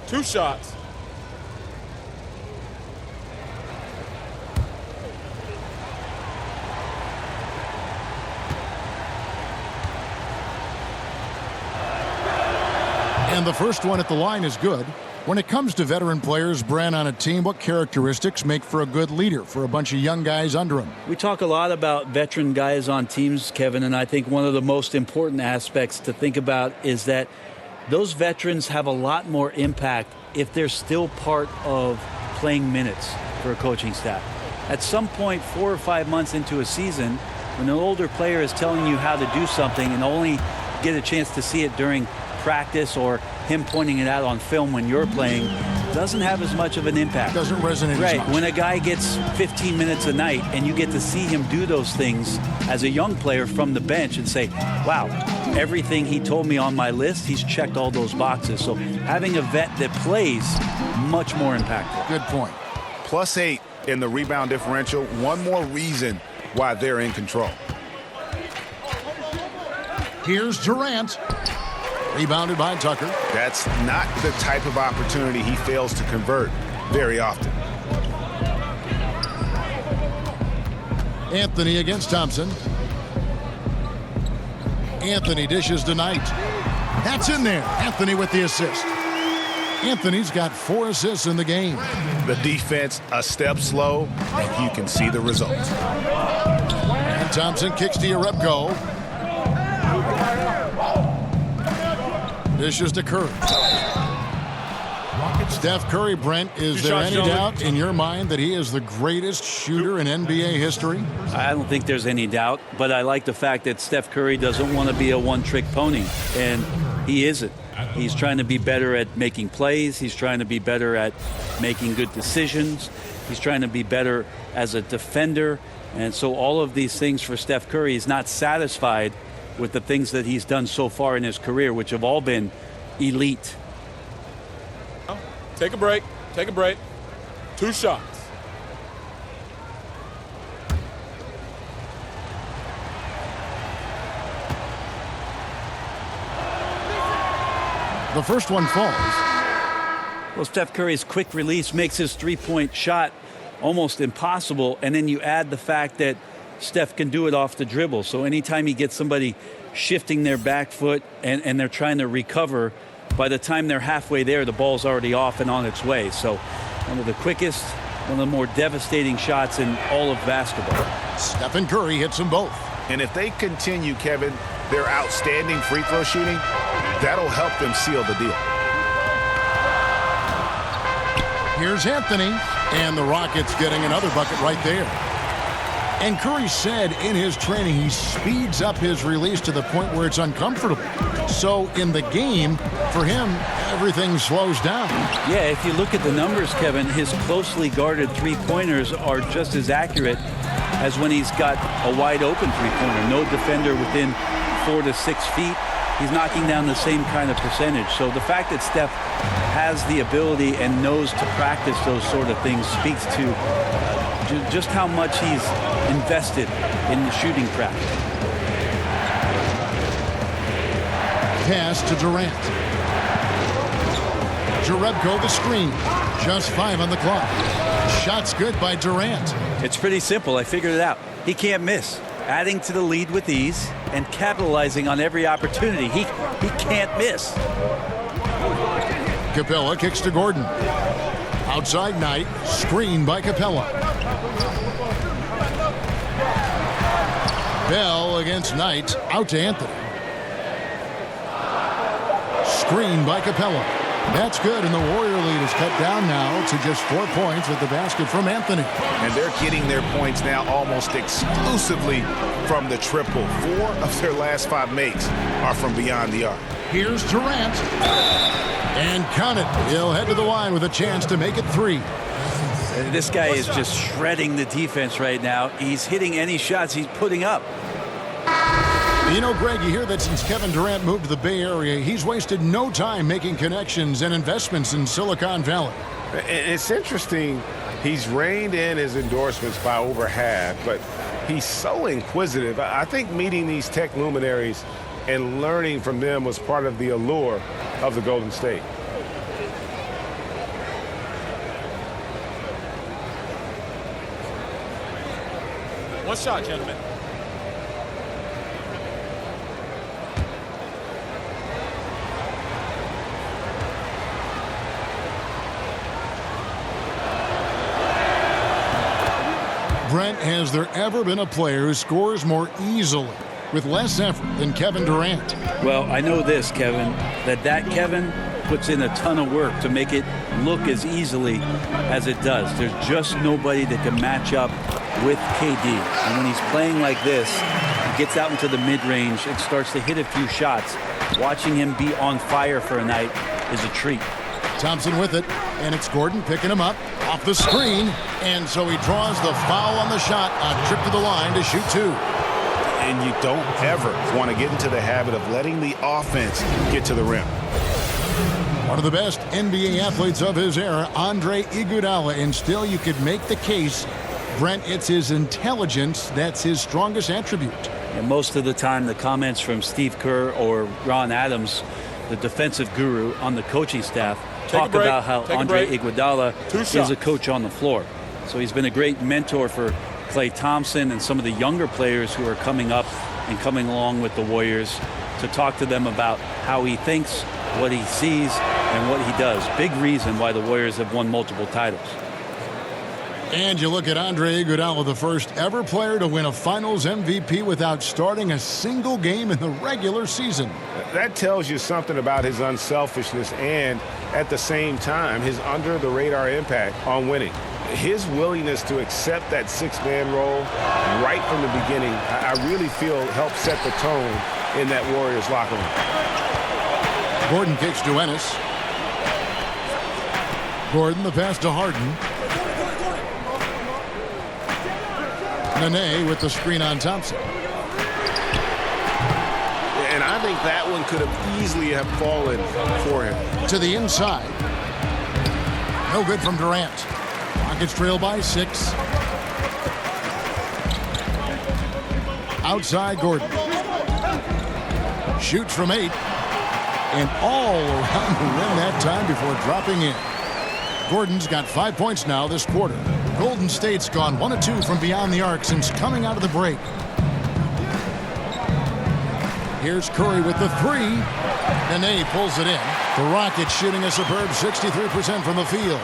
Two shots. And the first one at the line is good. When it comes to veteran players, Brent, on a team, what characteristics make for a good leader for a bunch of young guys under him? We talk a lot about veteran guys on teams, Kevin, and I think one of the most important aspects to think about is that those veterans have a lot more impact if they're still part of playing minutes for a coaching staff. At some point, 4 or 5 months into a season, when an older player is telling you how to do something and only get a chance to see it during practice or him pointing it out on film when you're playing, doesn't have as much of an impact. Doesn't resonate right. as much. When a guy gets 15 minutes a night and you get to see him do those things as a young player from the bench and say, wow, everything he told me on my list, he's checked all those boxes. So having a vet that plays, much more impactful. Good point. +8 in the rebound differential. One more reason why they're in control. Here's Durant. Rebounded by Tucker. That's not the type of opportunity he fails to convert very often. Anthony against Thompson. Anthony dishes to Knight. That's in there. Anthony with the assist. Anthony's got 4 assists in the game. The defense a step slow, and you can see the results. And Thompson kicks to Jerebko. Dishes to Curry. Steph Curry, Brent, is there any doubt in your mind that he is the greatest shooter in NBA history? I don't think there's any doubt, but I like the fact that Steph Curry doesn't want to be a one-trick pony, and he isn't. He's trying to be better at making plays. He's trying to be better at making good decisions. He's trying to be better as a defender. And so all of these things for Steph Curry, he's not satisfied with the things that he's done so far in his career, which have all been elite. Take a break. Take a break. 2 shots. The first one falls. Well, Steph Curry's quick release makes his three-point shot almost impossible, and then you add the fact that Steph can do it off the dribble. So anytime he gets somebody shifting their back foot and they're trying to recover, by the time they're halfway there, the ball's already off and on its way. So one of the quickest, one of the more devastating shots in all of basketball. Stephon Curry hits them both. And if they continue, Kevin, their outstanding free throw shooting, that'll help them seal the deal. Here's Anthony, and the Rockets getting another bucket right there. And Curry said in his training he speeds up his release to the point where it's uncomfortable. So in the game, for him, everything slows down. Yeah, if you look at the numbers, Kevin, his closely guarded three-pointers are just as accurate as when he's got a wide open three-pointer. No defender within 4 to 6 feet. He's knocking down the same kind of percentage. So the fact that Steph has the ability and knows to practice those sort of things speaks to just how much he's invested in the shooting craft. Pass to Durant. Jerebko the screen. Just 5 on the clock. Shot's good by Durant. It's pretty simple. I figured it out. He can't miss. Adding to the lead with ease and capitalizing on every opportunity. He can't miss. Capella kicks to Gordon. Outside Knight. Screen by Capella. Bell against Knight. Out to Anthony. Screen by Capella. That's good, and the Warrior lead is cut down now to just 4 points with the basket from Anthony. And they're getting their points now almost exclusively from the triple. 4 of their last 5 makes are from beyond the arc. Here's Durant. And count it. He'll head to the line with a chance to make it 3. This guy is just shredding the defense right now. He's hitting any shots he's putting up. You know, Greg, you hear that since Kevin Durant moved to the Bay Area, he's wasted no time making connections and investments in Silicon Valley. It's interesting. He's reined in his endorsements by over half, but he's so inquisitive. I think meeting these tech luminaries and learning from them was part of the allure of the Golden State. One shot, gentlemen. Brent, has there ever been a player who scores more easily with less effort than Kevin Durant? Well, I know this, Kevin, that Kevin puts in a ton of work to make it look as easily as it does. There's just nobody that can match up with KD. And when he's playing like this, he gets out into the mid-range and starts to hit a few shots. Watching him be on fire for a night is a treat. Thompson with it, and it's Gordon picking him up off the screen, and so he draws the foul on the shot, a trip to the line to shoot 2. And you don't ever want to get into the habit of letting the offense get to the rim. One of the best NBA athletes of his era, Andre Iguodala, and still you could make the case, Brent, it's his intelligence that's his strongest attribute. And most of the time, the comments from Steve Kerr or Ron Adams, the defensive guru on the coaching staff, talk about how Andre Iguodala is a coach on the floor. So he's been a great mentor for Klay Thompson and some of the younger players who are coming up and coming along with the Warriors to talk to them about how he thinks, what he sees, and what he does. Big reason why the Warriors have won multiple titles. And you look at Andre Iguodala, the first ever player to win a Finals MVP without starting a single game in the regular season. That tells you something about his unselfishness and, at the same time, his under-the-radar impact on winning. His willingness to accept that six-man role right from the beginning, I really feel helped set the tone in that Warriors locker room. Gordon kicks to Ennis. Gordon, the pass to Harden. Nene with the screen on Thompson. And I think that one could have easily have fallen for him. To the inside. No good from Durant. Rockets trail by 6. Outside Gordon. Shoots from 8. And all around the rim that time before dropping in. Gordon's got 5 points now this quarter. Golden State's gone 1 of 2 from beyond the arc since coming out of the break. Here's Curry with the 3. Nene pulls it in. The Rockets shooting a superb 63% from the field.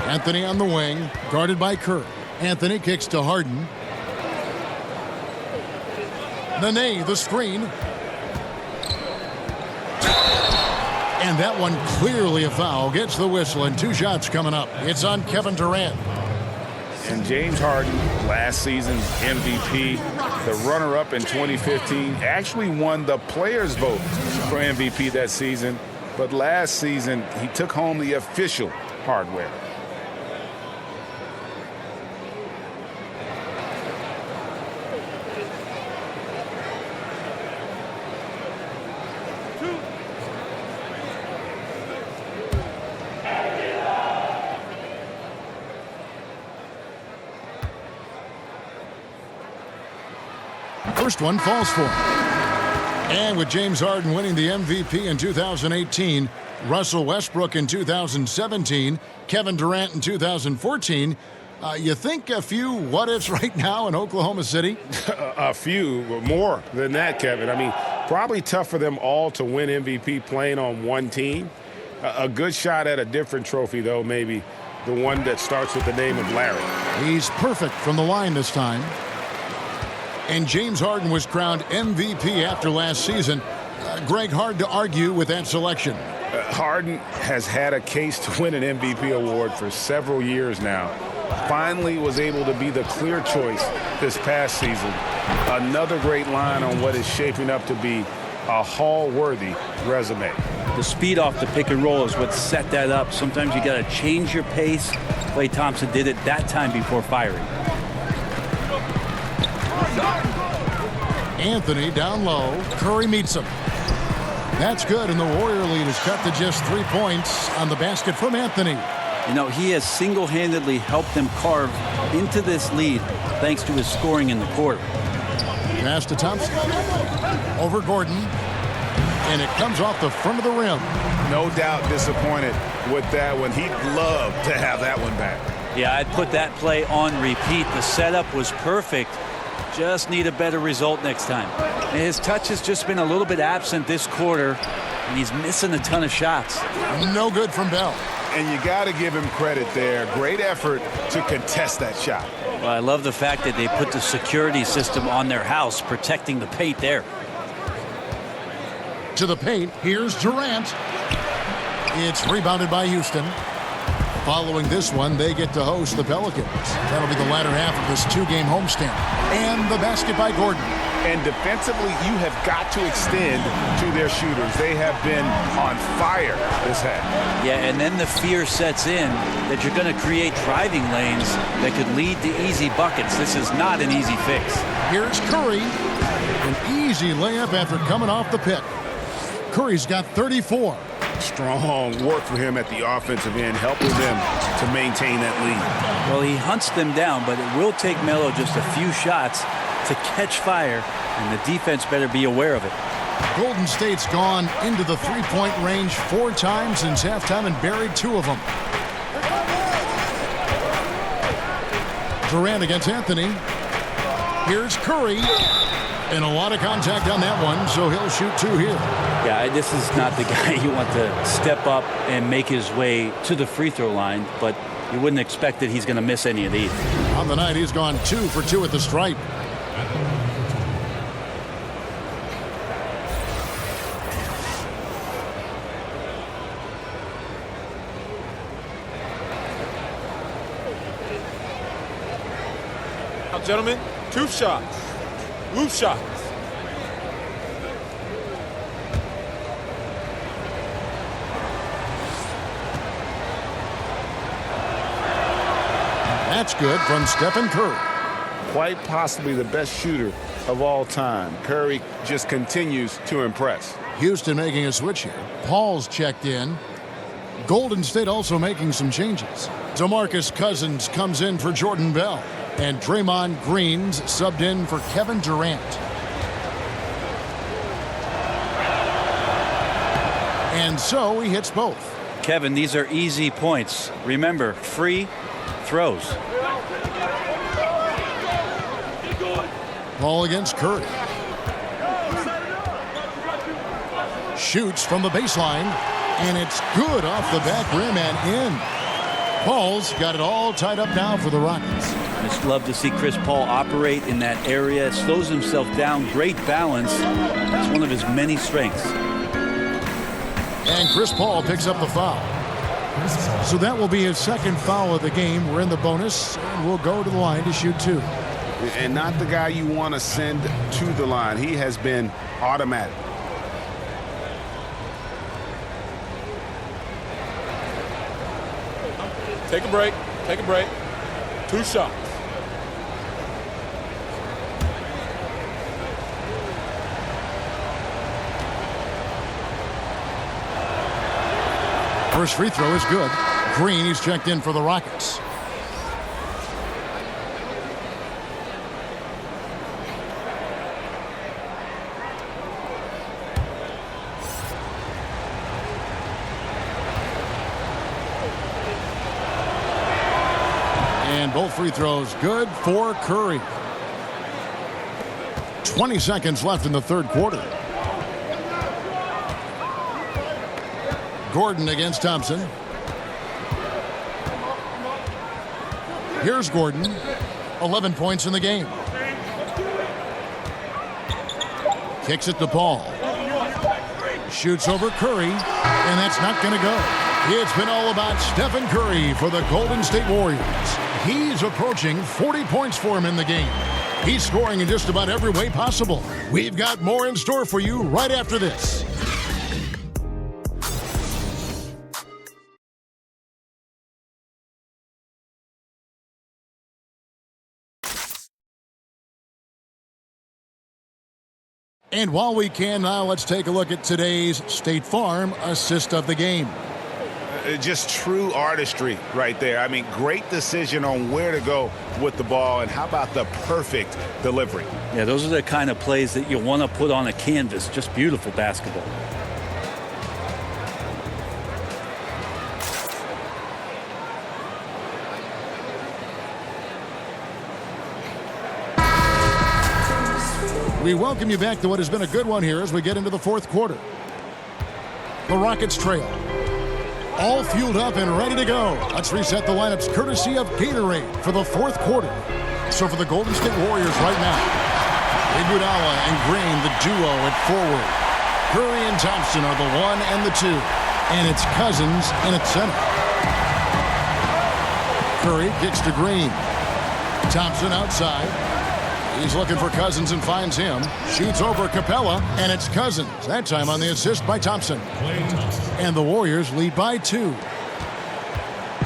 Anthony on the wing, guarded by Curry. Anthony kicks to Harden. Nene, the screen. And that one clearly a foul. Gets the whistle, and 2 shots coming up. It's on Kevin Durant. And James Harden, last season's MVP, the runner-up in 2015, actually won the players' vote for MVP that season. But last season, he took home the official hardware. First one falls for him. And with James Harden winning the MVP in 2018, Russell Westbrook in 2017, Kevin Durant in 2014, you think a few what-ifs right now in Oklahoma City? A few, more than that, Kevin. I mean, probably tough for them all to win MVP playing on one team. A good shot at a different trophy, though, maybe the one that starts with the name of Larry. He's perfect from the line this time. And James Harden was crowned MVP after last season. Greg, hard to argue with that selection. Harden has had a case to win an MVP award for several years now. Finally was able to be the clear choice this past season. Another great line on what is shaping up to be a Hall-worthy resume. The speed off the pick and roll is what set that up. Sometimes you got to change your pace. Klay Thompson did it that time before firing. Anthony down low. Curry meets him. That's good, and the Warrior lead is cut to just 3 points on the basket from Anthony. You know, he has single-handedly helped them carve into this lead thanks to his scoring in the quarter. Pass to Thompson. Over Gordon. And it comes off the front of the rim. No doubt disappointed with that one. He'd love to have that one back. Yeah, I'd put that play on repeat. The setup was perfect. Just need a better result next time. And his touch has just been a little bit absent this quarter, and he's missing a ton of shots. No good from Bell. And you got to give him credit there. Great effort to contest that shot. Well, I love the fact that they put the security system on their house, protecting the paint there. To the paint, here's Durant. It's rebounded by Houston. Following this one, they get to host the Pelicans. That'll be the latter half of this two-game homestand. And the basket by Gordon. And defensively, you have got to extend to their shooters. They have been on fire this half. Yeah, and then the fear sets in that you're going to create driving lanes that could lead to easy buckets. This is not an easy fix. Here's Curry. An easy layup after coming off the pick. Curry's got 34. Strong work for him at the offensive end, helping them to maintain that lead. Well, he hunts them down, but it will take Melo just a few shots to catch fire, and the defense better be aware of it. Golden State's gone into the three-point range 4 times since halftime and buried 2 of them. Durant against Anthony. Here's Curry. And a lot of contact on that one, so he'll shoot 2 here. Yeah, this is not the guy you want to step up and make his way to the free throw line, but you wouldn't expect that he's going to miss any of these. On the night, he's gone 2 for 2 at the stripe. Now, gentlemen, 2 shots. Loose shots. That's good from Stephon Curry. Quite possibly the best shooter of all time. Curry just continues to impress. Houston making a switch here. Paul's checked in. Golden State also making some changes. Demarcus Cousins comes in for Jordan Bell. And Draymond Green's subbed in for Kevin Durant. And so he hits both. Kevin, these are easy points. Remember, free throws. Ball against Curry. Shoots from the baseline. And it's good off the back rim and in. Paul's got it all tied up now for the Rockets. I just love to see Chris Paul operate in that area. Slows himself down. Great balance. It's one of his many strengths. And Chris Paul picks up the foul. So that will be his 2nd foul of the game. We're in the bonus, and we'll go to the line to shoot 2. And not the guy you want to send to the line. He has been automatic. Take a break. Take a break. 2 shots. First free throw is good. Green, he's checked in for the Rockets. And both free throws good for Curry. 20 seconds left in the 3rd quarter. Gordon against Thompson. Here's Gordon. 11 points in the game. Kicks it to Paul. Shoots over Curry, and that's not going to go. It's been all about Stephen Curry for the Golden State Warriors. He's approaching 40 points for him in the game. He's scoring in just about every way possible. We've got more in store for you right after this. And while we can now, let's take a look at today's State Farm assist of the game. Just true artistry right there. I mean, great decision on where to go with the ball, and how about the perfect delivery? Yeah, those are the kind of plays that you want to put on a canvas. Just beautiful basketball. We welcome you back to what has been a good one here as we get into the 4th quarter. The Rockets trail. All fueled up and ready to go. Let's reset the lineups courtesy of Gatorade for the 4th quarter. So for the Golden State Warriors right now, Iguodala and Green, the duo at forward. Curry and Thompson are the 1 and the 2. And it's Cousins in at center. Curry kicks to Green. Thompson outside. He's looking for Cousins and finds him. Shoots over Capella, and it's Cousins. That time on the assist by Thompson. And the Warriors lead by 2.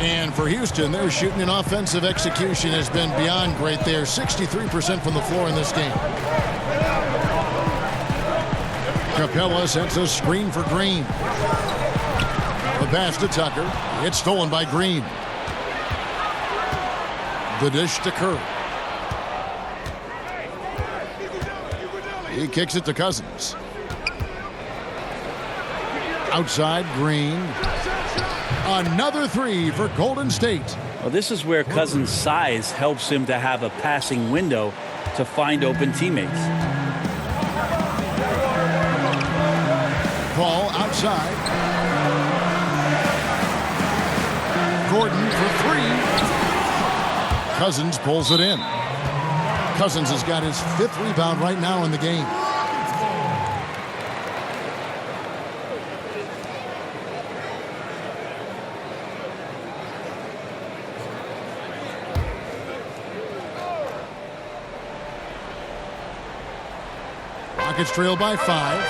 And for Houston, their shooting and offensive execution has been beyond great there. 63% from the floor in this game. Capella sets a screen for Green. The pass to Tucker. It's stolen by Green. The dish to Curry. He kicks it to Cousins. Outside, Green. Another 3 for Golden State. Well, this is where Cousins' size helps him to have a passing window to find open teammates. Paul outside. Gordon for 3. Cousins pulls it in. Cousins has got his 5th rebound right now in the game. Rockets trail by 5.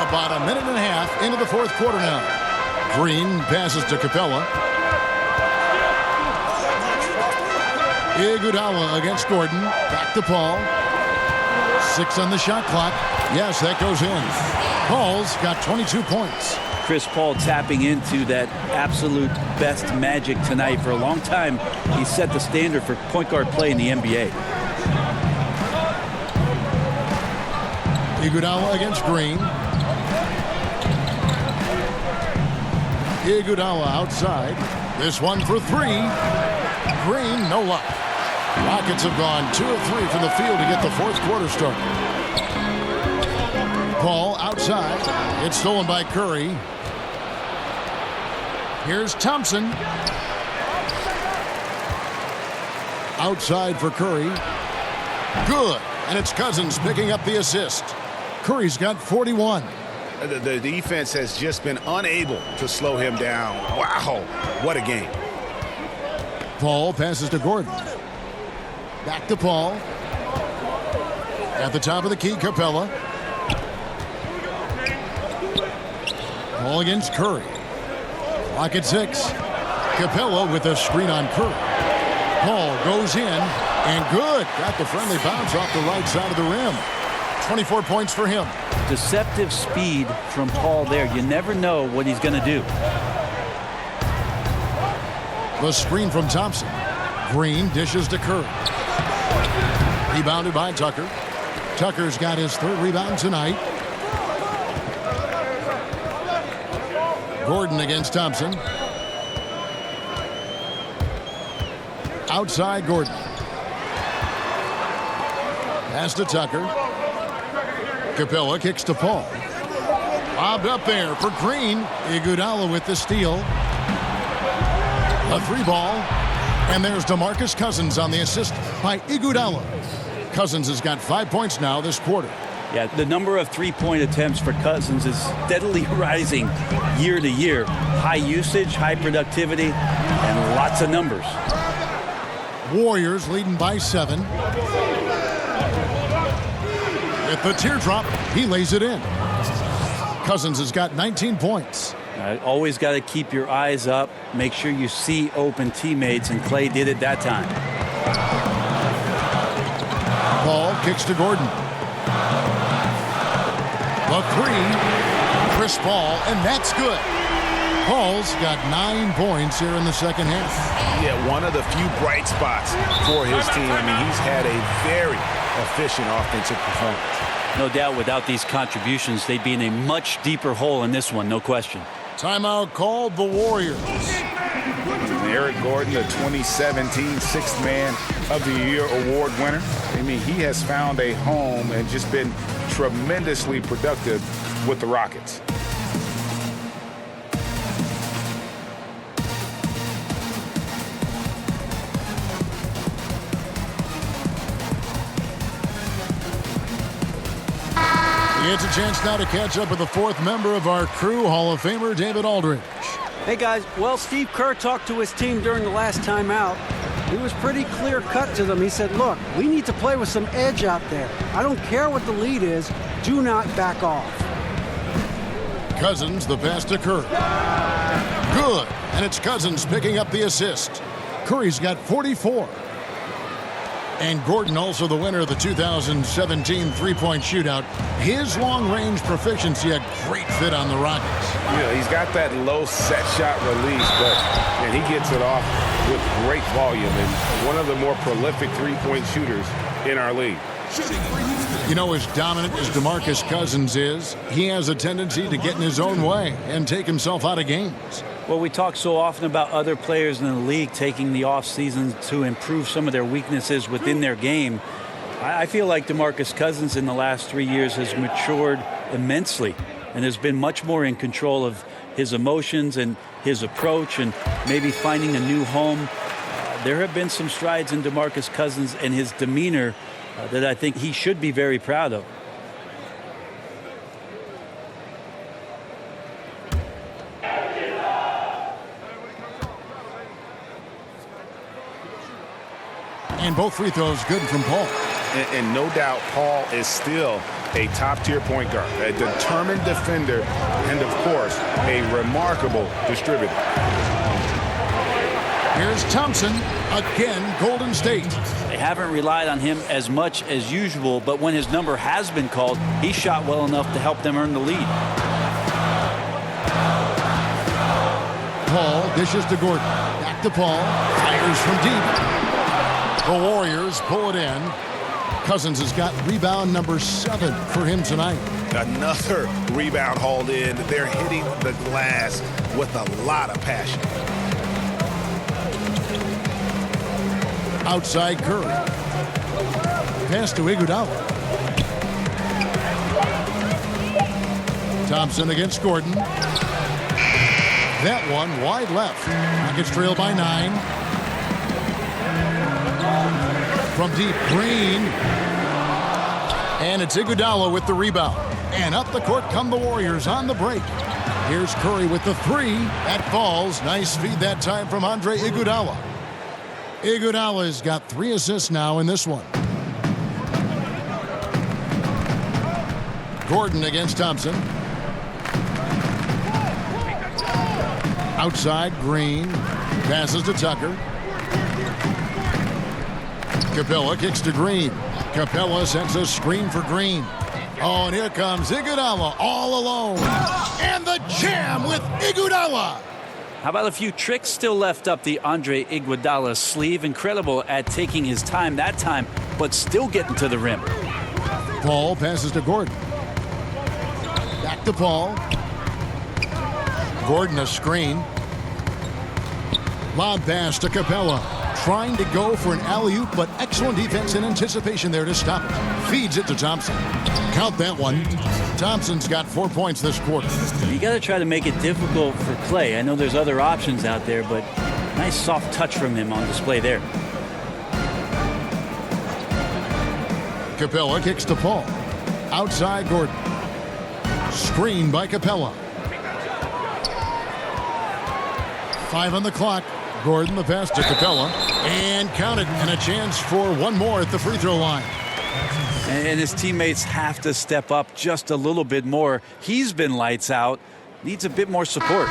About a minute and a half into the 4th quarter now. Green passes to Capella. Iguodala against Gordon. Back to Paul. 6 on the shot clock. Yes, that goes in. Paul's got 22 points. Chris Paul tapping into that absolute best magic tonight. For a long time, he set the standard for point guard play in the NBA. Iguodala against Green. Iguodala outside. This one for 3. Green, no luck. Rockets have gone 2 of 3 from the field to get the 4th quarter started. Paul outside. It's stolen by Curry. Here's Thompson. Outside for Curry. Good. And it's Cousins picking up the assist. Curry's got 41. The defense has just been unable to slow him down. Wow, what a game. Paul passes to Gordon. Back to Paul. At the top of the key, Capella. Paul against Curry. Clock at 6. Capella with a screen on Curry. Paul goes in, and good. Got the friendly bounce off the right side of the rim. 24 points for him. Deceptive speed from Paul there. You never know what he's going to do. The screen from Thompson. Green dishes to Curry. Rebounded by Tucker. Tucker's got his 3rd rebound tonight. Gordon against Thompson. Outside Gordon. Pass to Tucker. Capella kicks to Paul. Lobbed up there for Green. Iguodala with the steal. A 3 ball. And there's Demarcus Cousins on the assist by Iguodala. Cousins has got 5 points now this quarter. Yeah, the number of 3-point attempts for Cousins is steadily rising year to year. High usage, high productivity, and lots of numbers. Warriors leading by 7. At the teardrop, he lays it in. Cousins has got 19 points. Always got to keep your eyes up. Make sure you see open teammates, and Clay did it that time. Paul kicks to Gordon. The 3. Chris Paul, and that's good. Paul's got 9 points here in the second half. Yeah, one of the few bright spots for his team. I mean, he's had a very efficient offensive performance. No doubt without these contributions, they'd be in a much deeper hole in this one, no question. Timeout called the Warriors. Eric Gordon, the 2017 Sixth Man of the Year award winner. I mean, he has found a home and just been tremendously productive with the Rockets. It's a chance now to catch up with the 4th member of our crew, Hall of Famer David Aldridge. Hey, guys. Well, Steve Kerr talked to his team during the last timeout. He was pretty clear-cut to them. He said, look, we need to play with some edge out there. I don't care what the lead is. Do not back off. Cousins, the pass to Curry. Good. And it's Cousins picking up the assist. Curry's got 44. And Gordon, also the winner of the 2017 three-point shootout. His long-range proficiency, a great fit on the Rockets. Yeah, he's got that low set shot release, and he gets it off with great volume, and one of the more prolific three-point shooters in our league. You know, as dominant as Demarcus Cousins is, he has a tendency to get in his own way and take himself out of games. Well, we talk so often about other players in the league taking the offseason to improve some of their weaknesses within their game. I feel like Demarcus Cousins in the last 3 years has matured immensely and has been much more in control of his emotions and his approach and maybe finding a new home. There have been some strides in Demarcus Cousins and his demeanor that I think he should be very proud of. And both free throws good from Paul. And no doubt Paul is still a top-tier point guard, a determined defender, and, of course, a remarkable distributor. Here's Thompson, again, Golden State. They haven't relied on him as much as usual, but when his number has been called, he shot well enough to help them earn the lead. Paul dishes to Gordon. Back to Paul. Fires from deep. The Warriors pull it in. Cousins has got rebound number 7 for him tonight. Another rebound hauled in. They're hitting the glass with a lot of passion. Outside Curry. Pass to Iguodala. Thompson against Gordon. That one wide left. Rockets trail by 9. From deep, Green. And it's Iguodala with the rebound. And up the court come the Warriors on the break. Here's Curry with the 3. That falls. Nice feed that time from Andre Iguodala. Iguodala's got 3 assists now in this one. Gordon against Thompson. Outside, Green. Passes to Tucker. Capella kicks to Green. Capella sends a screen for Green. Oh, and here comes Iguodala all alone. And the jam with Iguodala. How about a few tricks still left up the Andre Iguodala sleeve? Incredible at taking his time that time, but still getting to the rim. Paul passes to Gordon. Back to Paul. Gordon a screen. Lob pass to Capella. Trying to go for an alley-oop, but excellent defense and anticipation there to stop it. Feeds it to Thompson. Count that one. Thompson's got 4 points this quarter. You got to try to make it difficult for Clay. I know there's other options out there, but nice soft touch from him on display there. Capella kicks to Paul. Outside Gordon. Screen by Capella. 5 on the clock. Gordon the pass to Capella. And counted. And a chance for one more at the free throw line. And his teammates have to step up just a little bit more. He's been lights out. Needs a bit more support.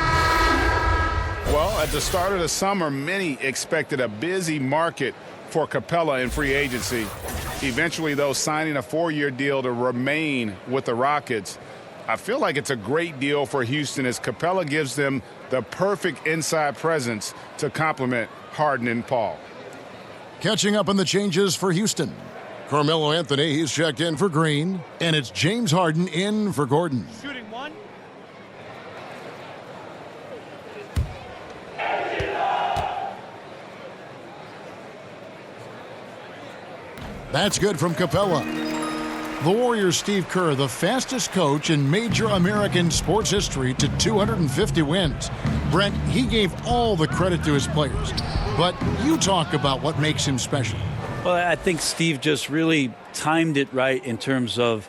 Well, at the start of the summer, many expected a busy market for Capella in free agency. Eventually, though, signing a 4-year deal to remain with the Rockets. I feel like it's a great deal for Houston as Capella gives them the perfect inside presence to complement Harden and Paul. Catching up on the changes for Houston. Carmelo Anthony, he's checked in for Green. And it's James Harden in for Gordon. Shooting 1. That's good from Capella. The Warriors' Steve Kerr, the fastest coach in major American sports history to 250 wins. Brent, he gave all the credit to his players. But you talk about what makes him special. Well, I think Steve just really timed it right in terms of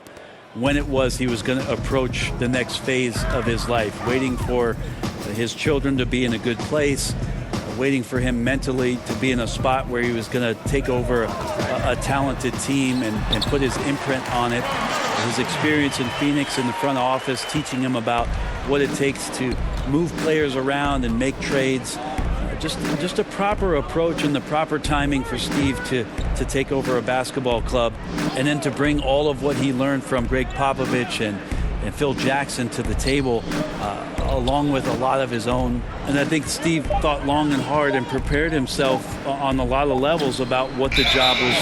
when it was he was going to approach the next phase of his life, waiting for his children to be in a good place, waiting for him mentally to be in a spot where he was going to take over a talented team and put his imprint on it. His experience in Phoenix in the front office, teaching him about what it takes to move players around and make trades. Just a proper approach and the proper timing for Steve to take over a basketball club, and then to bring all of what he learned from Greg Popovich and Phil Jackson to the table, along with a lot of his own. And I think Steve thought long and hard and prepared himself on a lot of levels about what the job was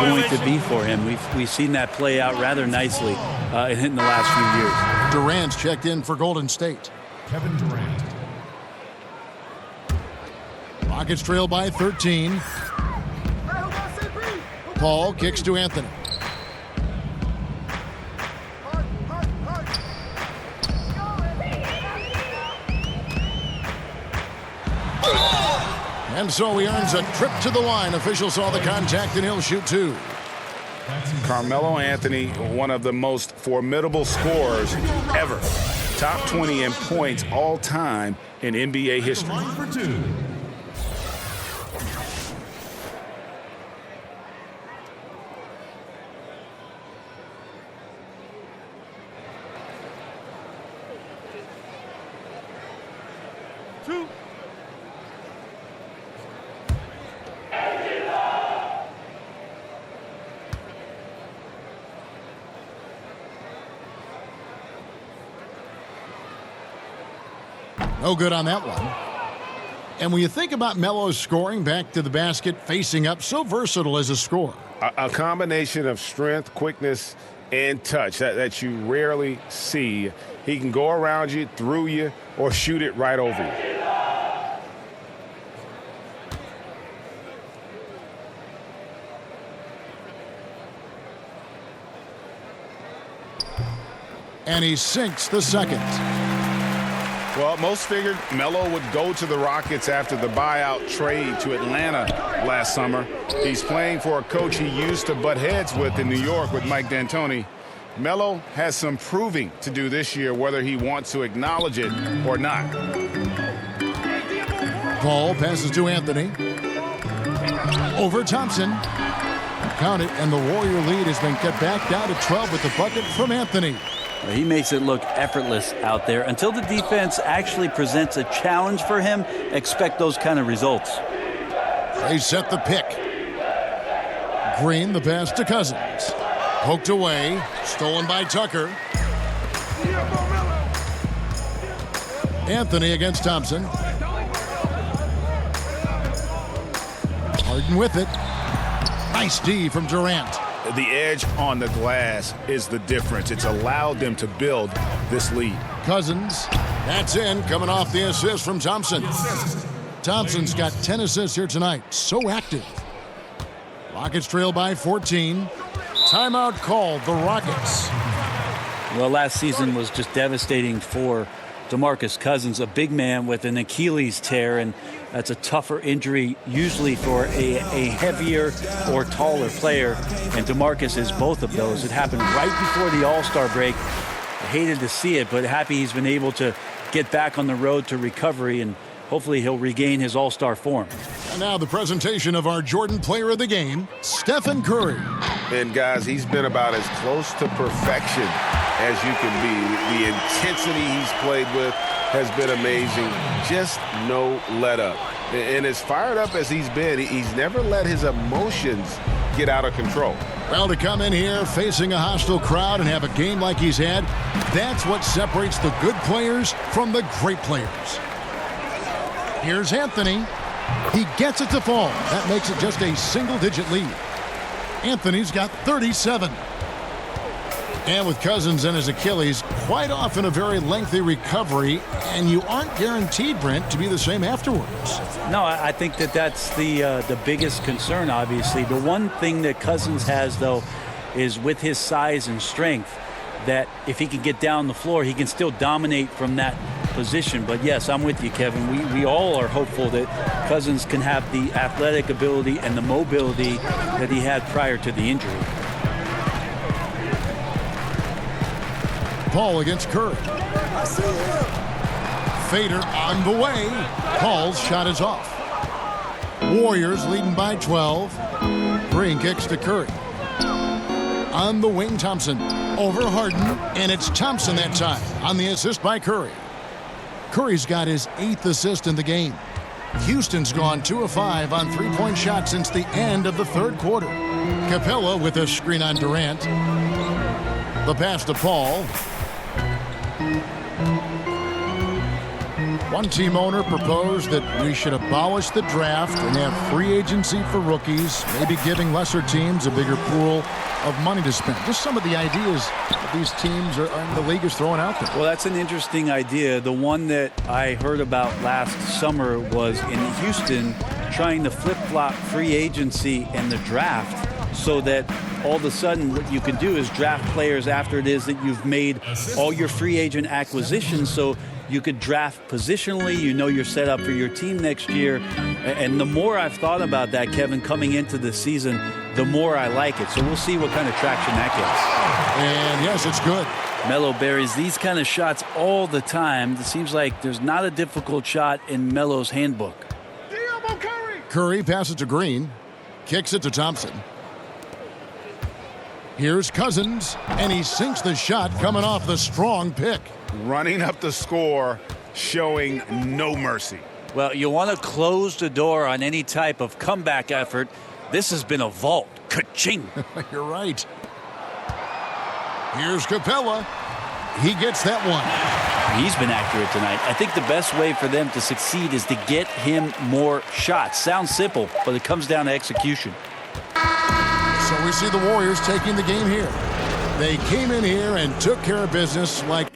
going to be for him. We've seen that play out rather nicely in the last few years. Durant's checked in for Golden State. Kevin Durant. Rockets trail by 13. Paul kicks to Anthony. And so he earns a trip to the line. Officials saw the contact and he'll shoot two. Carmelo Anthony, one of the most formidable scorers ever. Top 20 in points all time in NBA history. No good on that one. And when you think about Melo's scoring back to the basket, facing up, so versatile as a scorer. A combination of strength, quickness, and touch that you rarely see. He can go around you, through you, or shoot it right over you. And he sinks the second. Well, most figured Melo would go to the Rockets after the buyout trade to Atlanta last summer. He's playing for a coach he used to butt heads with in New York with Mike D'Antoni. Melo has some proving to do this year, whether he wants to acknowledge it or not. Paul passes to Anthony. Over Thompson. Count it, and the Warrior lead has been cut back down to 12 with the bucket from Anthony. He makes it look effortless out there. Until the defense actually presents a challenge for him, expect those kind of results. They set the pick. Green, the pass to Cousins. Poked away. Stolen by Tucker. Anthony against Thompson. Harden with it. Nice D from Durant. The edge on the glass is the difference. It's allowed them to build this lead. Cousins, that's in, coming off the assist from Thompson. Thompson's got 10 assists here tonight. So active. Rockets trail by 14. Timeout called, the Rockets. Well, last season was just devastating for Demarcus Cousins, a big man with an Achilles tear, and that's a tougher injury usually for a heavier or taller player, and Demarcus is both of those. It happened right before the All-Star break. I hated to see it, but happy he's been able to get back on the road to recovery, and hopefully he'll regain his All-Star form. And now the presentation of our Jordan Player of the Game, Stephon Curry. And guys, he's been about as close to perfection as you can be. The intensity he's played with has been amazing. Just no let up. And as fired up as he's been, he's never let his emotions get out of control. Well, to come in here facing a hostile crowd and have a game like he's had, that's what separates the good players from the great players. Here's Anthony. He gets it to fall. That makes it just a single-digit lead. Anthony's got 37. And with Cousins and his Achilles, quite often a very lengthy recovery, and you aren't guaranteed, Brent, to be the same afterwards. No, I think that's the biggest concern, obviously. The one thing that Cousins has, though, is with his size and strength, that if he can get down the floor, he can still dominate from that position. But yes, I'm with you, Kevin. We all are hopeful that Cousins can have the athletic ability and the mobility that he had prior to the injury. Paul against Curry. fader on the way. Paul's shot is off. Warriors leading by 12. Green kicks to Curry. On the wing, Thompson. Over Harden, and it's Thompson that time on the assist by Curry. Curry's got his 8th assist in the game. Houston's gone 2 of 5 on three-point shots since the end of the third quarter. Capella with a screen on Durant. The pass to Paul. One team owner proposed that we should abolish the draft and have free agency for rookies, maybe giving lesser teams a bigger pool of money to spend. Just some of the ideas that these teams in the league is throwing out there. Well, that's an interesting idea. The one that I heard about last summer was in Houston trying to flip-flop free agency and the draft so that all of a sudden what you can do is draft players after it is that you've made all your free agent acquisitions, so you could draft positionally. You know you're set up for your team next year. And the more I've thought about that, Kevin, coming into the season, the more I like it. So we'll see what kind of traction that gets. And yes, it's good. Melo buries these kind of shots all the time. It seems like there's not a difficult shot in Melo's handbook. Curry passes to Green. Kicks it to Thompson. Here's Cousins, and he sinks the shot coming off the strong pick. Running up the score, showing no mercy. Well, you want to close the door on any type of comeback effort. This has been a vault. Ka-ching. You're right. Here's Capella. He gets that one. He's been accurate tonight. I think the best way for them to succeed is to get him more shots. Sounds simple, but it comes down to execution. So we see the Warriors taking the game here. They came in here and took care of business like